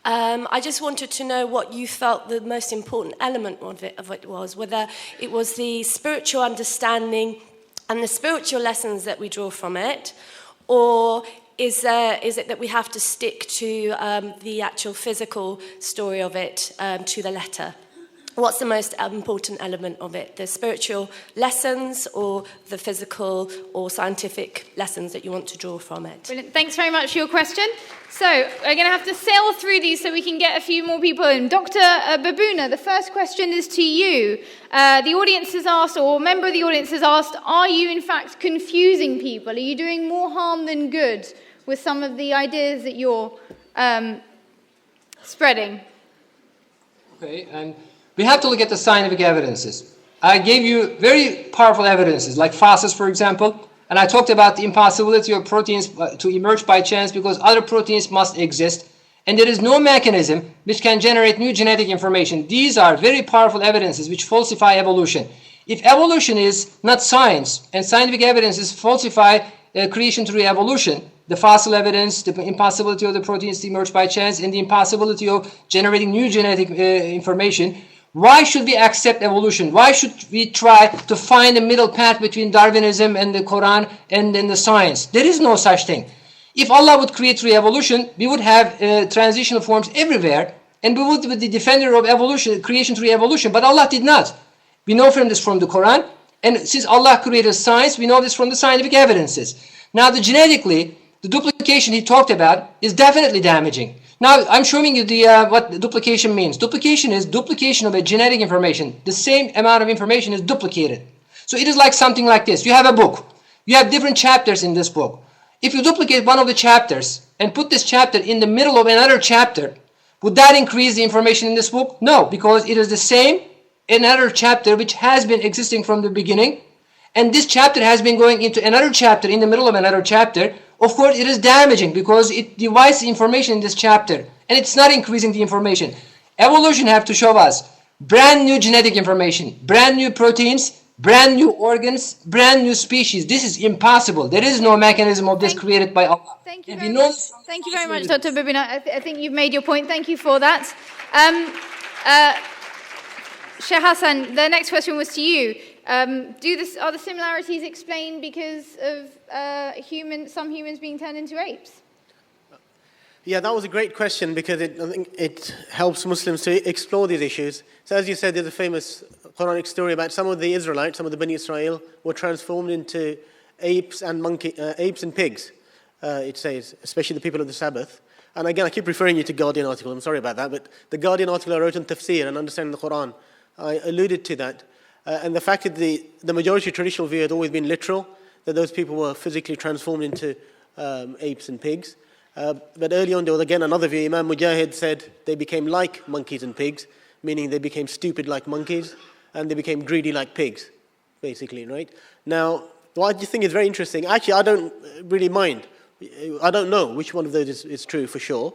I just wanted to know what you felt the most important element of it was, whether it was the spiritual understanding and the spiritual lessons that we draw from it, or is it that we have to stick to the actual physical story of it to the letter? What's the most important element of it? The spiritual lessons or the physical or scientific lessons that you want to draw from it? Brilliant. Thanks very much for your question. So we're going to have to sail through these so we can get a few more people in. Dr. Babuna, the first question is to you. The audience has asked, or a member of the audience has asked, are you in fact confusing people? Are you doing more harm than good with some of the ideas that you're spreading? Okay, we have to look at the scientific evidences. I gave you very powerful evidences, like fossils, for example, and I talked about the impossibility of proteins to emerge by chance because other proteins must exist, and there is no mechanism which can generate new genetic information. These are very powerful evidences which falsify evolution. If evolution is not science, and scientific evidences falsify creation through evolution, the fossil evidence, the impossibility of the proteins to emerge by chance, and the impossibility of generating new genetic information, why should we accept evolution? Why should we try to find a middle path between Darwinism and the Quran and then the science? There is no such thing. If Allah would create through evolution, we would have transitional forms everywhere, and we would be the defender of evolution, creation through evolution, but Allah did not. We know from this from the Quran, and since Allah created science, we know this from the scientific evidences. Now, genetically, the duplication he talked about is definitely damaging. Now, I'm showing you what the duplication means. Duplication is duplication of a genetic information. The same amount of information is duplicated. So it is like something like this. You have a book. You have different chapters in this book. If you duplicate one of the chapters and put this chapter in the middle of another chapter, would that increase the information in this book? No, because it is the same another chapter which has been existing from the beginning, and this chapter has been going into another chapter in the middle of another chapter. Of course, it is damaging because it divides the information in this chapter, and it's not increasing the information. Evolution have to show us brand new genetic information, brand new proteins, brand new organs, brand new species. This is impossible. There is no mechanism of this created by Allah. Thank you very much. Thank you very much, Dr. Babuna. I think you've made your point. Thank you for that. Sheikh Hassan, the next question was to you. Are the similarities explained because of some humans being turned into apes? Yeah, that was a great question because I think it helps Muslims to explore these issues. So as you said, there's a famous Quranic story about some of the Israelites, some of the Bani Israel, were transformed into apes and pigs, it says, especially the people of the Sabbath. and again, I keep referring you to Guardian article, I'm sorry about that, but the Guardian article I wrote on tafsir and understanding the Quran, I alluded to that. And the fact that the majority traditional view had always been literal, that those people were physically transformed into apes and pigs. But early on, there was again another view. Imam Mujahid said they became like monkeys and pigs, meaning they became stupid like monkeys, and they became greedy like pigs, basically, right? Now, what I think is very interesting, actually, I don't really mind. I don't know which one of those is true for sure.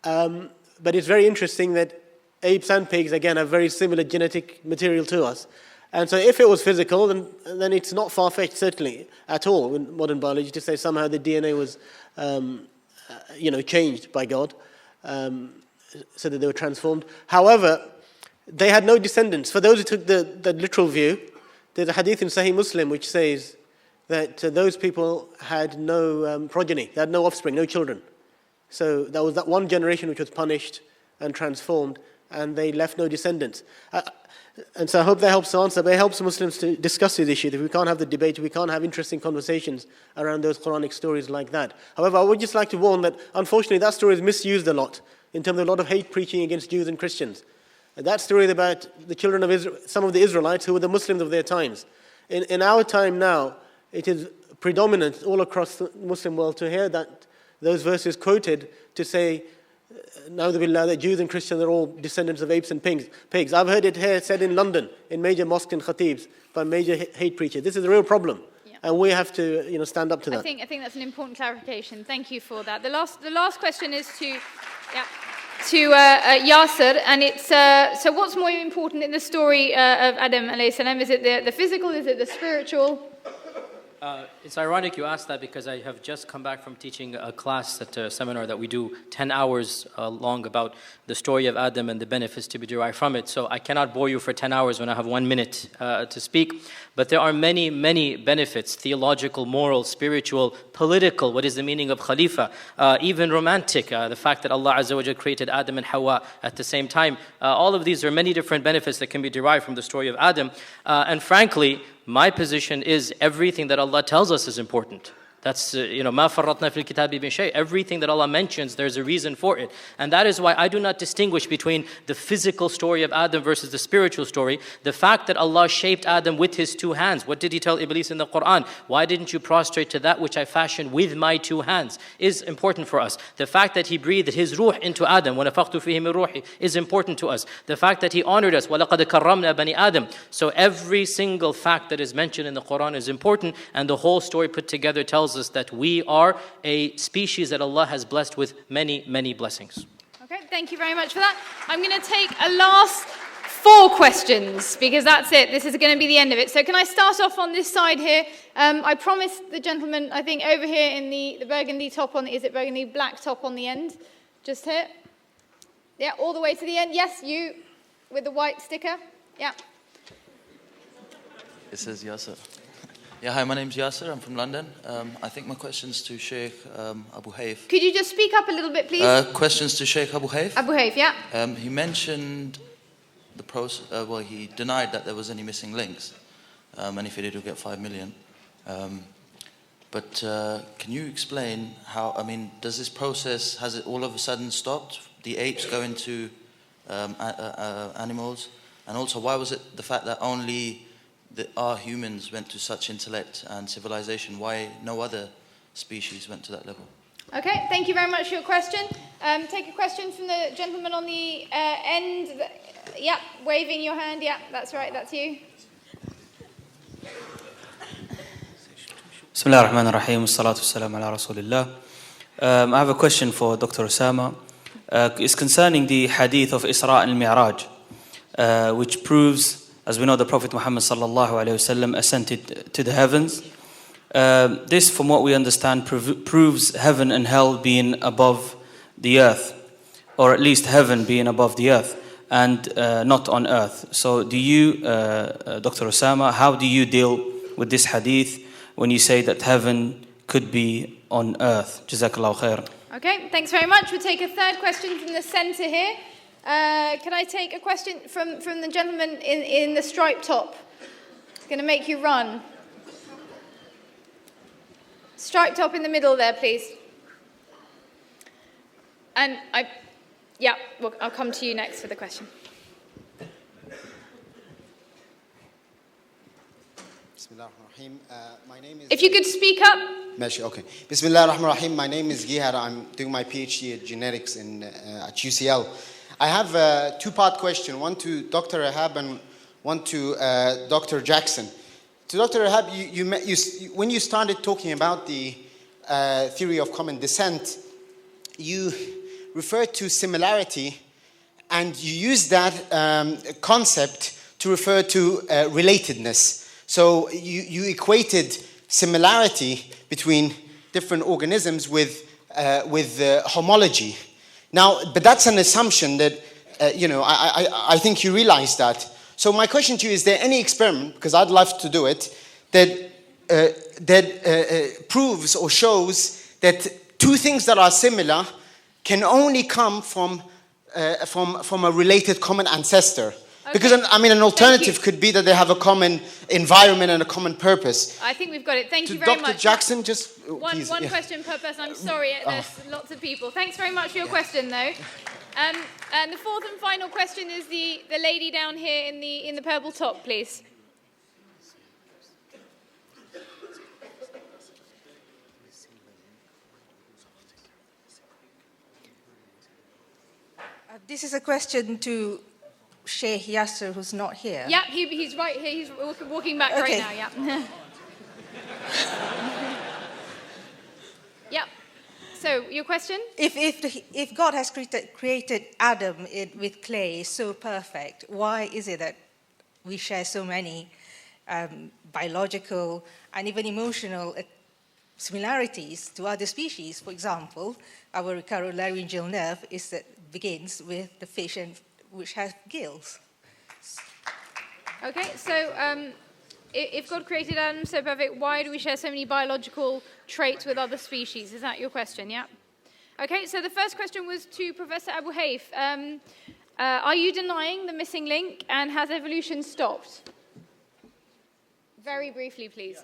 But it's very interesting that apes and pigs, again, have very similar genetic material to us. And so if it was physical, then it's not far-fetched, certainly, at all, in modern biology, to say somehow the DNA was, changed by God, so that they were transformed. However, they had no descendants. For those who took the literal view, there's a hadith in Sahih Muslim which says that those people had no progeny, they had no offspring, no children. So there was that one generation which was punished and transformed, and they left no descendants. And so I hope that helps to answer, but it helps Muslims to discuss these issues. If we can't have the debate, we can't have interesting conversations around those Quranic stories like that. However, I would just like to warn that, unfortunately, that story is misused a lot, in terms of a lot of hate preaching against Jews and Christians. And that story is about the children of Israel, some of the Israelites who were the Muslims of their times. In our time now, it is predominant all across the Muslim world to hear that those verses quoted to say, Na'udhu that Jews and Christians are all descendants of apes and pigs. I've heard it here said in London, in major mosques and khatibs, by major hate preachers. This is a real problem, and we have to, stand up to that. I think that's an important clarification. Thank you for that. The last question is to Yasser, and it's so what's more important in the story of Adam alayhi salam? Is it the physical? Is it the spiritual? It's ironic you asked that because I have just come back from teaching a class at a seminar that we do 10 hours long about the story of Adam and the benefits to be derived from it. So I cannot bore you for 10 hours when I have 1 minute to speak. But there are many, many benefits, theological, moral, spiritual, political, what is the meaning of Khalifa, even romantic, the fact that Allah Azza wa Jalla created Adam and Hawa at the same time. All of these are many different benefits that can be derived from the story of Adam. And frankly, my position is everything that Allah tells us is important. That's, مَا فَرَّطْنَا فِي الْكِتَابِ مِنْ شَيْءٍ. Everything that Allah mentions, there's a reason for it. And that is why I do not distinguish between the physical story of Adam versus the spiritual story. The fact that Allah shaped Adam with his 2 hands. What did he tell Iblis in the Quran? Why didn't you prostrate to that which I fashioned with my 2 hands? Is important for us. The fact that he breathed his ruh into Adam, وَنَفَخْتُ فِيهِ مِنْ رُوحِي, is important to us. The fact that he honored us, وَلَقَدْ كَرَّمْنَا بَنِي Adam. So every single fact that is mentioned in the Quran is important, and the whole story put together tells us that we are a species that Allah has blessed with many, many blessings. Okay, thank you very much for that. I'm going to take a last 4 questions because that's it. This is going to be the end of it. So can I start off on this side here? I promised the gentleman, I think over here in the burgundy top on, is it burgundy black top on the end? Just here? Yeah, all the way to the end. Yes, you with the white sticker. Yeah. It says Yasser. Yeah, hi, my name's Yasser. I'm from London. I think my question's to Sheikh Abu Hayf. Could you just speak up a little bit, please? Questions to Sheikh Abu Hayf. Abu Hayf, yeah. He mentioned the process. He denied that there was any missing links, and if he did, he'll get 5 million. But can you explain how? I mean, does this process, has it all of a sudden stopped? The apes go into animals, and also why was it the fact that only our humans went to such intellect and civilization? Why no other species went to that level? Okay, thank you very much for your question. Take a question from the gentleman on the end. Yeah, waving your hand. Yeah, that's right, that's you. Bismillah ar-Rahman ar-Rahim, salatu wassalam ala Rasulillah. I have a question for Dr. Osama. It's concerning the hadith of Isra al-Mi'raj, which proves, as we know, the Prophet Muhammad sallallahu alayhi wasallam ascended to the heavens. This, from what we understand, proves heaven and hell being above the earth, or at least heaven being above the earth and not on earth. So do you, Dr. Osama, how do you deal with this hadith when you say that heaven could be on earth? Jazakallahu khair. Okay, thanks very much. We'll take a third question from the centre here. Can I take a question from the gentleman in the striped top? It's going to make you run. Striped top in the middle there, please. And well, I'll come to you next for the question. My name is. If you could speak up. Okay. Bismillah ar-Rahman ar-Rahim. My name is Gihar. I'm doing my PhD at genetics at UCL. I have a two-part question, one to Dr. Rahab and one to Dr. Jackson. To Dr. Rahab, when you started talking about the theory of common descent, you referred to similarity, and you used that concept to refer to relatedness. So you equated similarity between different organisms with homology. Now, but that's an assumption that, I think you realize that. So my question to you, is there any experiment, because I'd love to do it, that proves or shows that two things that are similar can only come from a related common ancestor? Okay. Because, an alternative could be that they have a common environment and a common purpose. I think we've got it. Thank you very much. Dr. Jackson, just one question per person. I'm sorry, there's lots of people. Thanks very much for your question, though. And the fourth and final question is the lady down here in the purple top, please. This is a question to Sheikh Yasser, who's not here. Yeah, he's right here. He's walking back right now, yeah. Yeah. So, your question? If God has created Adam with clay so perfect, why is it that we share so many biological and even emotional similarities to other species? For example, our carotid-laryngeal nerve begins with the fish which has gills. Okay, so if God created Adam so perfect, why do we share so many biological traits with other species? Is that your question, yeah? Okay, so the first question was to Professor Abu Hayf. Are you denying the missing link, and has evolution stopped? Very briefly, please.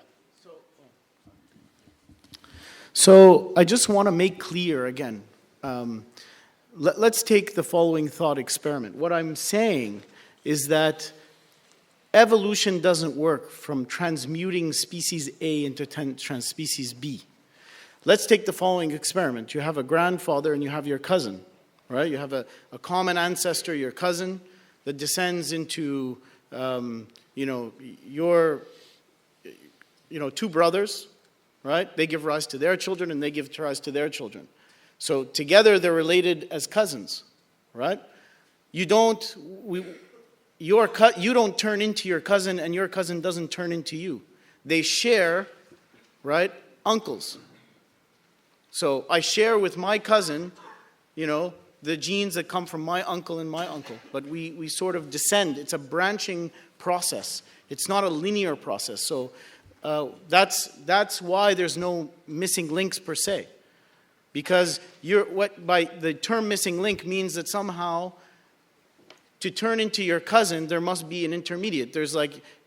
So I just want to make clear again, let's take the following thought experiment. What I'm saying is that evolution doesn't work from transmuting species A into species B. Let's take the following experiment. You have a grandfather and you have your cousin, right? You have a common ancestor, your cousin, that descends into, your, two brothers, right? They give rise to their children and they give rise to their children. So together they're related as cousins, right? You don't turn into your cousin and your cousin doesn't turn into you. They share, right, uncles. So I share with my cousin, the genes that come from my uncle and my uncle. But we sort of descend. It's a branching process. It's not a linear process. So that's why there's no missing links per se. Because by the term missing link means that somehow to turn into your cousin, there must be an intermediate. There's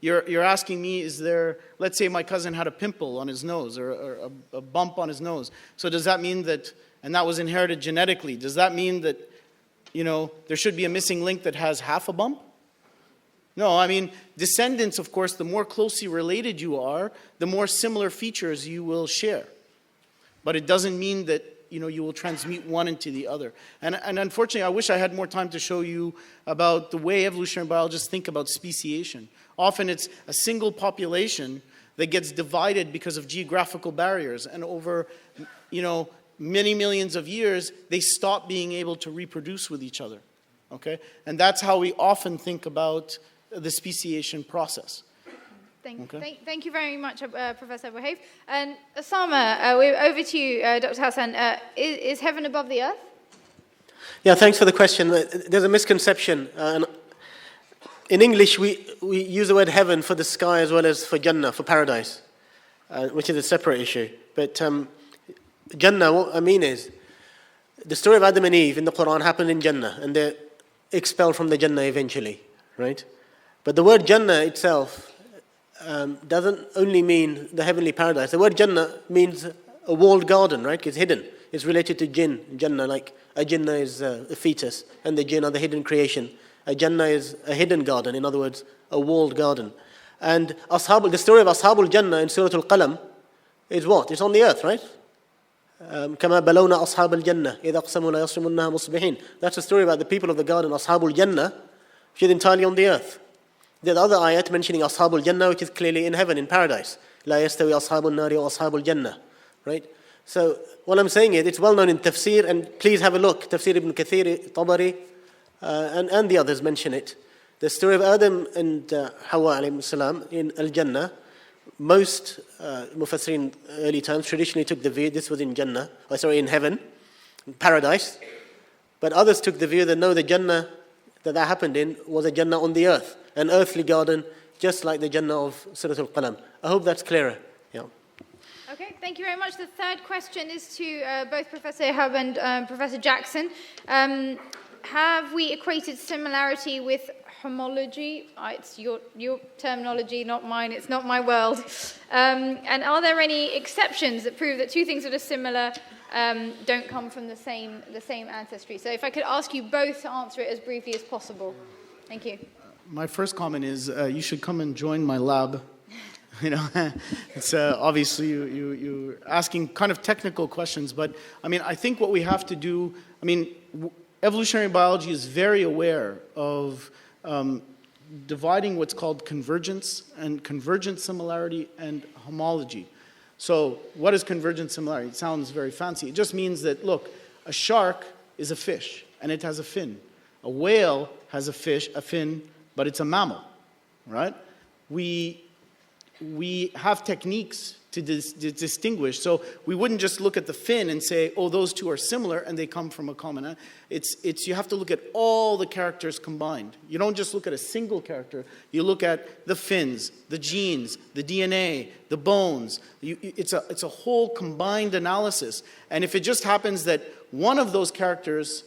you're asking me, is there, let's say my cousin had a pimple on his nose or a bump on his nose. So does that mean that, and that was inherited genetically, does that mean that, there should be a missing link that has half a bump? No, descendants, of course, the more closely related you are, the more similar features you will share. But it doesn't mean that, you will transmute one into the other. And unfortunately, I wish I had more time to show you about the way evolutionary biologists think about speciation. Often it's a single population that gets divided because of geographical barriers. And over, many millions of years, they stop being able to reproduce with each other. Okay? And that's how we often think about the speciation process. Thank you very much, Professor Abu Hayf. And Osama, we're over to you, Dr. Hassan. Is heaven above the earth? Yeah, thanks for the question. There's a misconception. In English, we use the word heaven for the sky as well as for Jannah, for paradise, which is a separate issue. But Jannah, what I mean is, the story of Adam and Eve in the Quran happened in Jannah, and they're expelled from the Jannah eventually, right? But the word Jannah itself doesn't only mean the heavenly paradise. The word Jannah means a walled garden, right? It's hidden. is related to jinn, Jannah, like a Jannah is a fetus, and the jinn are the hidden creation. A Jannah is a hidden garden, in other words, a walled garden. And the story of Ashabul Jannah in Surah Al-Qalam is what? It's on the earth, right? كما بلونا أصحاب الجنة إذا أقسموا لا يصرمونها مصبحين. That's a story about the people of the garden, Ashabul Jannah, which is entirely on the earth. The other ayat mentioning Ashabul Jannah, which is clearly in heaven, in paradise. لا يستوي أصحاب النار وأصحاب الجنة. Right? So what I'm saying is, it's well known in tafsir, and please have a look. Tafsir Ibn Kathir, Tabari, and the others mention it. The story of Adam and Hawa alayhi salam in Al-Jannah, most Mufassirin early times traditionally took the view this was in Jannah, in heaven, in paradise. But others took the view that no, the Jannah that happened in was a Jannah on the earth, an earthly garden, just like the Jannah of Surah Al-Qalam. I hope that's clearer. Yeah. Okay, thank you very much. The third question is to both Professor Ehab and Professor Jackson. Have we equated similarity with homology? It's your terminology, not mine. It's not my world. And are there any exceptions that prove that two things that are similar don't come from the same ancestry? So if I could ask you both to answer it as briefly as possible. Thank you. My first comment is you should come and join my lab. It's obviously you're asking kind of technical questions, but I mean, I think what we have to do, evolutionary biology is very aware of dividing what's called convergence and convergent similarity and homology. So what is convergent similarity? It sounds very fancy. It just means that, look, a shark is a fish and it has a fin. A whale has a fin, but it's a mammal, right? We have techniques to distinguish. So we wouldn't just look at the fin and say, oh, those two are similar and they come from a common. You have to look at all the characters combined. You don't just look at a single character. You look at the fins, the genes, the DNA, the bones. It's a whole combined analysis. And if it just happens that one of those characters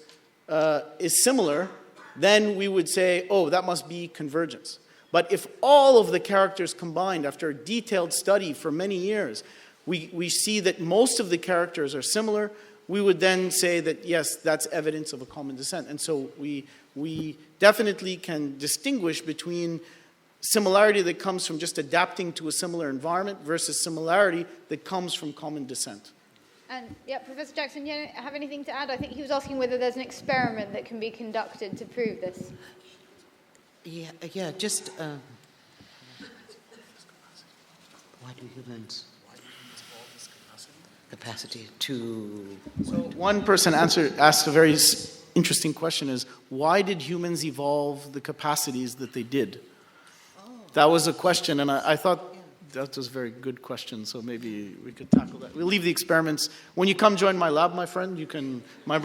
is similar, then we would say, oh, that must be convergence. But if all of the characters combined, after a detailed study for many years, we see that most of the characters are similar, we would then say that, yes, that's evidence of a common descent. And so we definitely can distinguish between similarity that comes from just adapting to a similar environment versus similarity that comes from common descent. And yeah, Professor Jackson, do you have anything to add? I think he was asking whether there's an experiment that can be conducted to prove this. Yeah, just why do humans capacity to... So one person asked a very interesting question is, why did humans evolve the capacities that they did? That was a question, and I thought that was a very good question, so maybe we could tackle that. We'll leave the experiments. When you come join my lab, my friend, you can do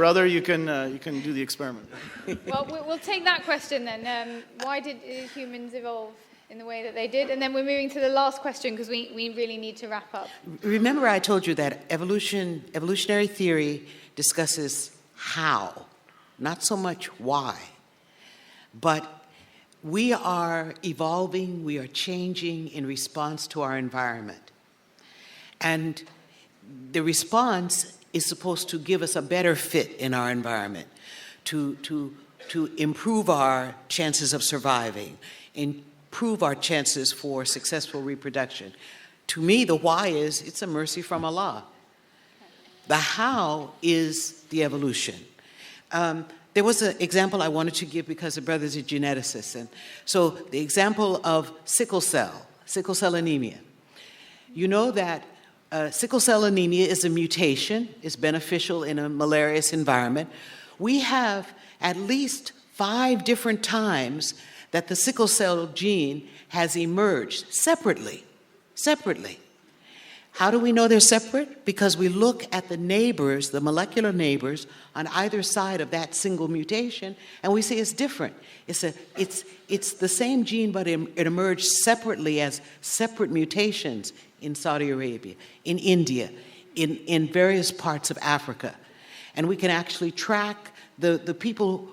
the experiment. Well, we'll take that question then. Why did humans evolve in the way that they did? And then we're moving to the last question because we really need to wrap up. Remember I told you that evolutionary theory discusses how, not so much why. But we are evolving, we are changing in response to our environment. And the response is supposed to give us a better fit in our environment, to improve our chances of surviving, improve our chances for successful reproduction. To me, the why is, it's a mercy from Allah. The how is the evolution. There was an example I wanted to give because the brother's a geneticist. And so the example of sickle cell anemia. You know that sickle cell anemia is a mutation, is beneficial in a malarious environment. We have at least 5 different times that the sickle cell gene has emerged separately. How do we know they're separate? Because we look at the neighbors, the molecular neighbors, on either side of that single mutation, and we see it's different. It's the same gene, but it emerged separately as separate mutations in Saudi Arabia, in India, in various parts of Africa. And we can actually track the people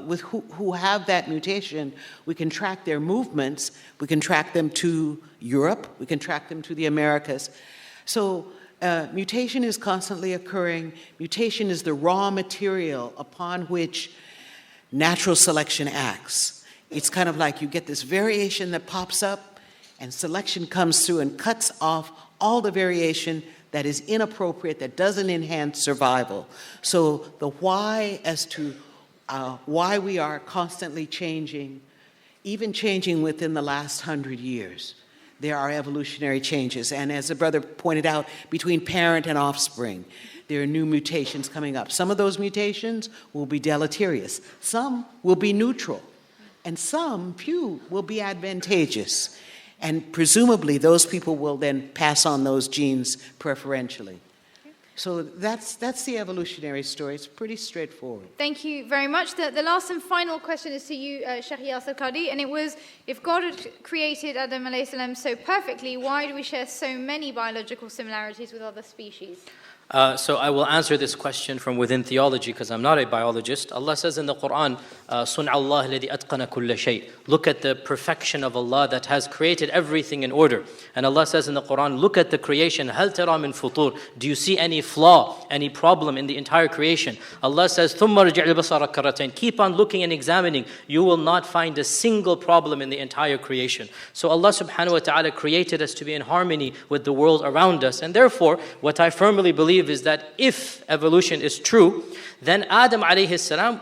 with who have that mutation. We can track their movements. We can track them to Europe. We can track them to the Americas. So Mutation is constantly occurring. Mutation is the raw material upon which natural selection acts. It's kind of like you get this variation that pops up, and selection comes through and cuts off all the variation that is inappropriate, that doesn't enhance survival. So the why as to why we are constantly changing, even changing within the last 100 years, there are evolutionary changes. And as the brother pointed out, between parent and offspring, there are new mutations coming up. Some of those mutations will be deleterious. Some will be neutral. And some, few, will be advantageous. And presumably, those people will then pass on those genes preferentially. So that's the evolutionary story. It's pretty straightforward. Thank you very much. The last and final question is to you, Sheikh Yasir Qadhi, and it was, if God had created Adam alayhi salam so perfectly, why do we share so many biological similarities with other species? So I will answer this question from within theology because I'm not a biologist. Allah says in the Quran, صُنْعَ اللَّهِ الَّذِي أَتْقَنَ كُلَّ شَيْءٍ. Look at the perfection of Allah that has created everything in order. And Allah says in the Quran, look at the creation. هَلْ تَرَى مِنْ فُطُورٍ. Do you see any flaw, any problem in the entire creation? Allah says, ثُمَّ رَجِعْ الْبَصَرَ كَرَّتَيْنِ. Keep on looking and examining. You will not find a single problem in the entire creation. So Allah subhanahu wa ta'ala created us to be in harmony with the world around us. And therefore, what I firmly believe is that if evolution is true, then Adam alayhi salam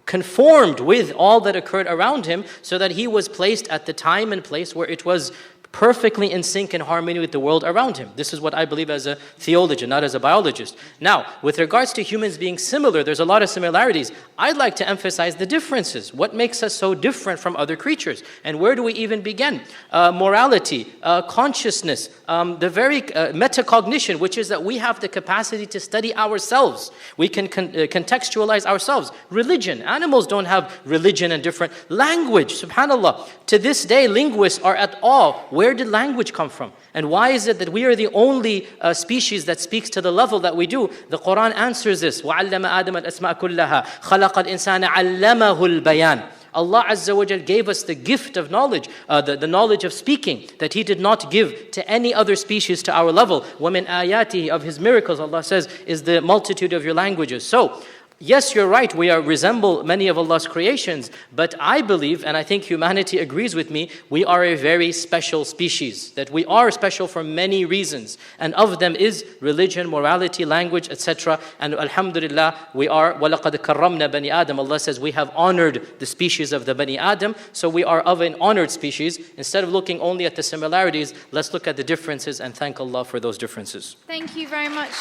conformed with all that occurred around him so that he was placed at the time and place where it was perfectly in sync and harmony with the world around him. This is what I believe as a theologian, not as a biologist. Now, with regards to humans being similar, there's a lot of similarities. I'd like to emphasize the differences. What makes us so different from other creatures? And where do we even begin? Morality, consciousness, the very metacognition, which is that we have the capacity to study ourselves. We can contextualize ourselves. Religion. Animals don't have religion and different language. Subhanallah. To this day, linguists are at awe. Where did language come from? And why is it that we are the only species that speaks to the level that we do? The Quran answers this. وَعَلَّمَ آدَمَ الْأَسْمَاءَ كُلَّهَا خَلَقَ الْإِنسَانَ عَلَّمَهُ الْبَيَانِ. Allah Azza wa Jal gave us the gift of knowledge, the knowledge of speaking, that He did not give to any other species to our level. وَمِنْ آيَاتِهِ, of His miracles, Allah says, is the multitude of your languages. So, yes, you're right, we resemble many of Allah's creations, but I believe, and I think humanity agrees with me, we are a very special species, that we are special for many reasons, and of them is religion, morality, language, etc. And alhamdulillah, we are, وَلَقَدْ كَرَّمْنَا بَنِي آدَمَ. Allah says we have honored the species of the Bani Adam, so we are of an honored species. Instead of looking only at the similarities, let's look at the differences and thank Allah for those differences. Thank you very much,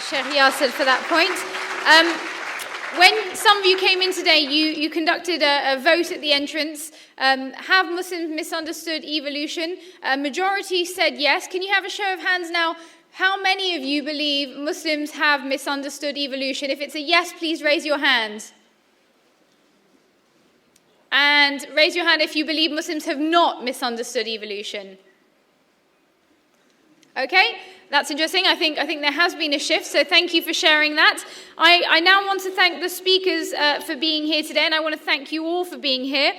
Sheikh Yasir, for that point. When some of you came in today, you conducted a vote at the entrance. Have Muslims misunderstood evolution? A majority said yes. Can you have a show of hands now? How many of you believe Muslims have misunderstood evolution? If it's a yes, please raise your hand. And raise your hand if you believe Muslims have not misunderstood evolution. Okay, that's interesting. I think there has been a shift, so thank you for sharing that. I now want to thank the speakers for being here today, and I want to thank you all for being here.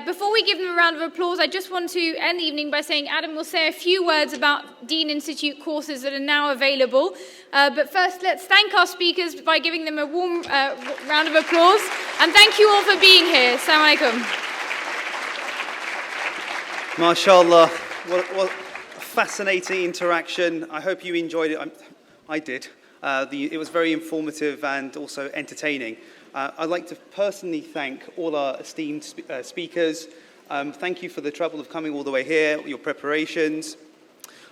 Before we give them a round of applause, I just want to end the evening by saying Adam will say a few words about Dean Institute courses that are now available. But first, let's thank our speakers by giving them a warm round of applause. And thank you all for being here. Assalamu alaikum. MashaAllah. What fascinating interaction. I hope you enjoyed it. I did. It was very informative and also entertaining. I'd like to personally thank all our esteemed speakers. Thank you for the trouble of coming all the way here, your preparations.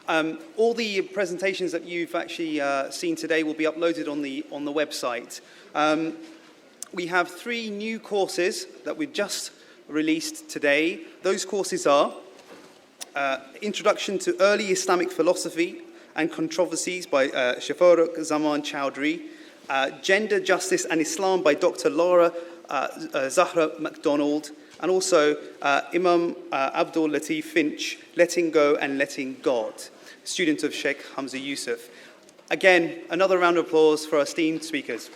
All the presentations that you've actually seen today will be uploaded on the website. We have 3 new courses that we've just released today. Those courses are Introduction to Early Islamic Philosophy and Controversies by Shafaruq Zaman Chowdhury, Gender, Justice and Islam by Dr. Laura Zahra MacDonald, and also Imam Abdul Latif Finch, Letting Go and Letting God, student of Sheikh Hamza Yusuf. Again, another round of applause for our esteemed speakers.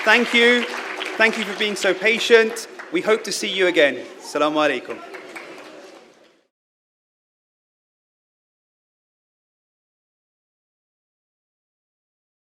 Thank you. Thank you for being so patient. We hope to see you again. Assalamu alaikum.